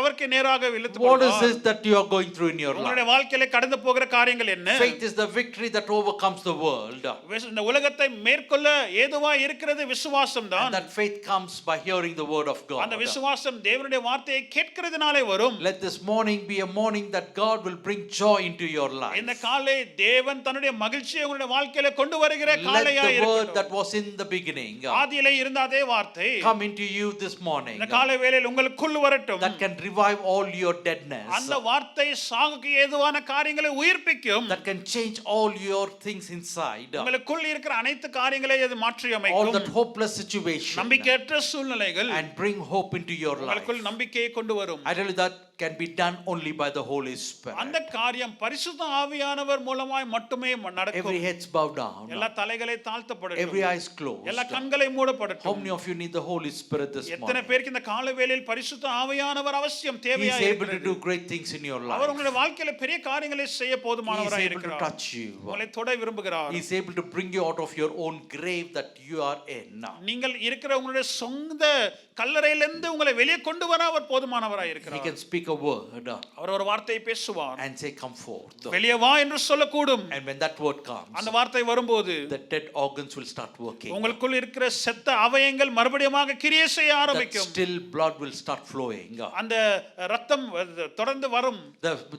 அவருக்கு நேராக இழுத்துக் What is கொள்வார். this that you are going through in your உங்களுடைய life? வாழ்க்கையில கடந்து போகிற காரியங்கள் என்ன? Faith is the victory that overcomes the world, இந்த உலகத்தை மேற்கொள்ள ஏதுவா இருக்கிறது விசுவாசம் and தான். that faith comes by hearing the word of அந்த God. விசுவாசம் தேவனுடைய வார்த்தையை கேட்கிறதுனாலே வரும். Let this morning be a morning that God will bring joy into your life. இந்த காலை தேவன் தன்னுடைய மகிழ்ச்சியை உங்களுடைய வாழ்க்கையில கொண்டு வருகிற Let காலையா the word இருக்கட்டும். that was in the beginning ஆதியிலே இருந்த அதே வார்த்தை come into you this morning, இந்த காலை வேளையில் உங்களுக்குள் வரட்டும். that can revive all your deadness, அந்த வார்த்தை சாகுக்கு ஏதுவான காரியங்களை உயிர்ப்பிக்கும். that can change all your things inside, உங்களுக்குள் இருக்கிற அனைத்து காரியங்களை அது மாற்றி all அமைக்கும். that hopeless situation, நம்பிக்கையற்ற சூழ்நிலைகள் and bring hope into your life. உங்களுக்குள் நம்பிக்கையை கொண்டு வரும். I tell you that can be done only by the Holy Spirit. அந்த காரியம் பரிசுத்த ஆவியானவர் மூலமாய் மட்டுமே நடக்கும். Every heads bow down, எல்லா தலைகளை தாழ்த்தப்படட்டும். every eyes closed. எல்லா கண்களை How மூடப்படட்டும். many of you need the Holy Spirit this எத்தனை morning? பேருக்கு இந்த காலை வேளையில் பரிசுத்த ஆவியானவர் அவசியம் He is தேவையா able to இருக்கிறது? do great things in your our life. உங்களுடைய வாழ்க்கையில பெரிய காரியங்களை செய்ய He is போதுமானவராய் able to இருக்கிறார். touch you. உங்களை தொட விரும்புகிறார். He is able to bring you out of your own grave that you are in. நீங்கள் இருக்கிற உங்களுடைய சொந்த கல்லறையிலிருந்து உங்களை வெளியே கொண்டு வர அவர் போதுமானவராய் He இருக்கிறார். can speak a word அவர் ஒரு வார்த்தையை பேசுவார். and say, come forth. வெளியே வா என்று சொல்லக்கூடும். And when that word comes, அந்த வார்த்தை வரும்போது the dead organs will start working. உங்களுக்குள் இருக்கிற செத்த அவயங்கள் மறுபடியுமாக கிரியை செய்ய That ஆரம்பிக்கும். still blood will start flowing. அந்த ரத்தம் தொடர்ந்து வரும்.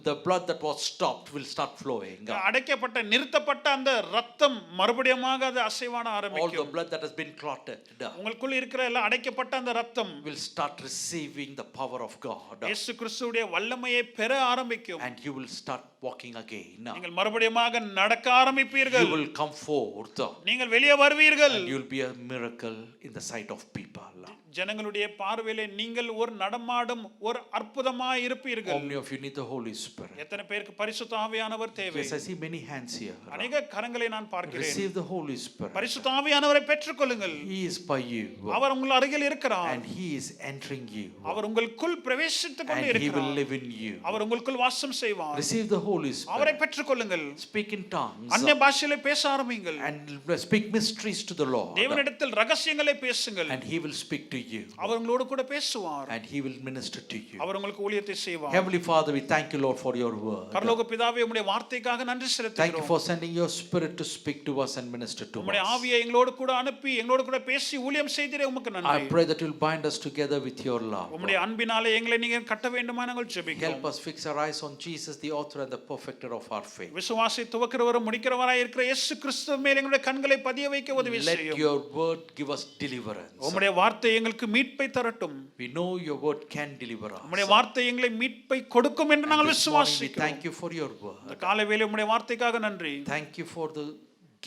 The blood that was stopped will start flowing. அடைக்கப்பட்ட நிறுத்தப்பட்ட அந்த ரத்தம் மறுபடியுமாக அது அசைவாட All the ஆரம்பிக்கும். blood that has been clotted உங்களுக்குள் இருக்கிற எல்லாம் அடைக்கப்பட்ட அந்த ரத்தம் will start receiving the power of God, இயேசு கிறிஸ்துவுடைய வல்லமையை பெற ஆரம்பிக்கும். and you will start walking again. நீங்கள் மறுபடியுமாக நடக்க ஆரம்பிப்பீர்கள். You will come forth, நீங்கள் வெளியே வருவீர்கள். and you will be a miracle in the sight of people. ஜனங்களுடைய பார்வையிலே நீங்கள் ஒரு நடமாடும் ஒரு அற்புதமாய் How இருப்பீர்கள். many of you need the Holy Spirit? எத்தனை பேருக்கு பரிசுத்த ஆவியானவர் தேவை? Yes, I see many hands here. அநேக கரங்களை நான் பார்க்கிறேன். Receive the Holy Spirit. பரிசுத்த ஆவியானவரை பெற்றுக்கொள்ளுங்கள். He is by you, அவர் உங்கள் அருகில் இருக்கிறார். and He is entering you, அவர் உங்களுக்குள் பிரவேசித்துக் கொண்டு and He will இருக்கிறார். live in you. அவர் உங்களுக்குள் வாசம் செய்வார். Receive the Holy அவரை Spirit. பெற்றுக்கொள்ளுங்கள். Speak in tongues, அந்நிய பாஷையிலே பேச ஆரம்பிங்கள். and speak mysteries to the Lord, தேவனிடத்தில் ரகசியங்களை பேசுங்கள். and He will speak to you, அவர் உங்களோடு கூட பேசுவார். and He will minister to you. அவர் உங்களுக்கு ஊழியத்தை செய்வார். Heavenly Father, we thank you, Lord, for your word. பரலோக பிதாவே, உம்முடைய வார்த்தைக்காக நன்றி Thank you செலுத்துகிறோம். for sending your Spirit to speak to us and minister to உம்முடைய us. ஆவியை எங்களோடு கூட அனுப்பி எங்களோடு கூட பேசி ஊழியம் செய்திரே உமக்கு I நன்றி. pray that you'll bind us together with your love. உம்முடைய அன்பினாலே எங்களை நீங்க கட்ட வேண்டுமா நாங்கள் Help ஜெபிக்கிறோம். us fix our eyes on Jesus, the author and the perfecter of our faith. விசுவாசை துவக்கிறவரும் முடிக்கிறவராய் இருக்கிற இயேசு கிறிஸ்து மேல் எங்களுடைய கண்களை பதிய வைக்க உதவி Let செய்யும். your word give us deliverance. உம்முடைய வார்த்தை எங்களுக்கு மீட்பை தரட்டும். We know your word can deliver us. உம்முடைய வார்த்தை எங்களை மீட்பை கொடுக்கும் என்று And நாங்கள் this morning we விசுவாசிக்கிறோம். thank you for your word. இந்த காலை வேளை உம்முடைய வார்த்தைக்காக நன்றி. Thank you for the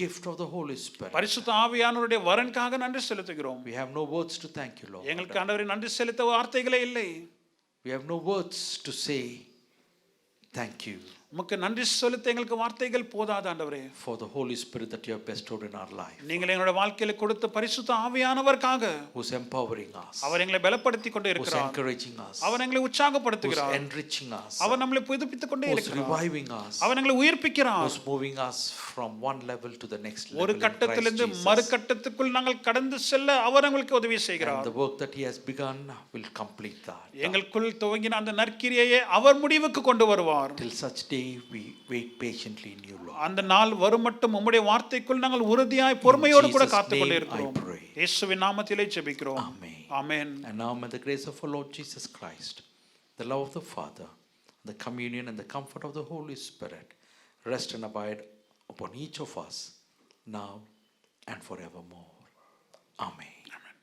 gift of the Holy Spirit. பரிசுத்த ஆவியானவருடைய வரனுக்காக நன்றி செலுத்துகிறோம். We have no words to thank you, Lord. எங்களுக்கு ஆண்டவரே நன்றி செலுத்த வார்த்தைகளே இல்லை. We have no words to say thank you. உமக்கு நன்றி செலுத்த எங்களுக்கு வார்த்தைகள் போதாது ஆண்டவரே. for the Holy Spirit that you have bestowed in our life, நீங்கள் எங்களுடைய வாழ்க்கையில கொடுத்த பரிசுத்த ஆவியானவருக்காக who's empowering us, அவர் எங்களை பலப்படுத்திக் கொண்டே who's இருக்கிறார். encouraging us, அவர் எங்களை who's உற்சாகப்படுத்துகிறார். enriching us, அவர் நம்மை புதுப்பித்துக் கொண்டே who's இருக்கிறார். reviving us, அவர் எங்களை உயிர்ப்பிக்கிறார். who's moving us from one level to the next level ஒரு in கட்டத்திலிருந்து Christ மறு Jesus. கட்டத்துக்குள் நாங்கள் கடந்து செல்ல அவர் எங்களுக்கு உதவி And செய்கிறார். the work that he has begun will complete that. எங்களுக்குள் துவங்கின அந்த நற்கிரியையை அவர் முடிவுக்கு கொண்டு வருவார். Till such day we wait patiently in you, Lord. அந்த நாள் வரும் மட்டும் உம்முடைய வார்த்தைக்குள் நாங்கள் உறுதியாய் பொறுமையோடு கூட Jesus' காத்துக் கொண்டே name இருக்கிறோம். I pray. இயேசுவின் நாமத்திலே ஜெபிக்கிறோம். Amen. Amen. And now may the grace of our Lord Jesus Christ, the love of the Father, the communion and the comfort of the Holy Spirit rest and abide upon each of us now and forevermore. Amen. Amen.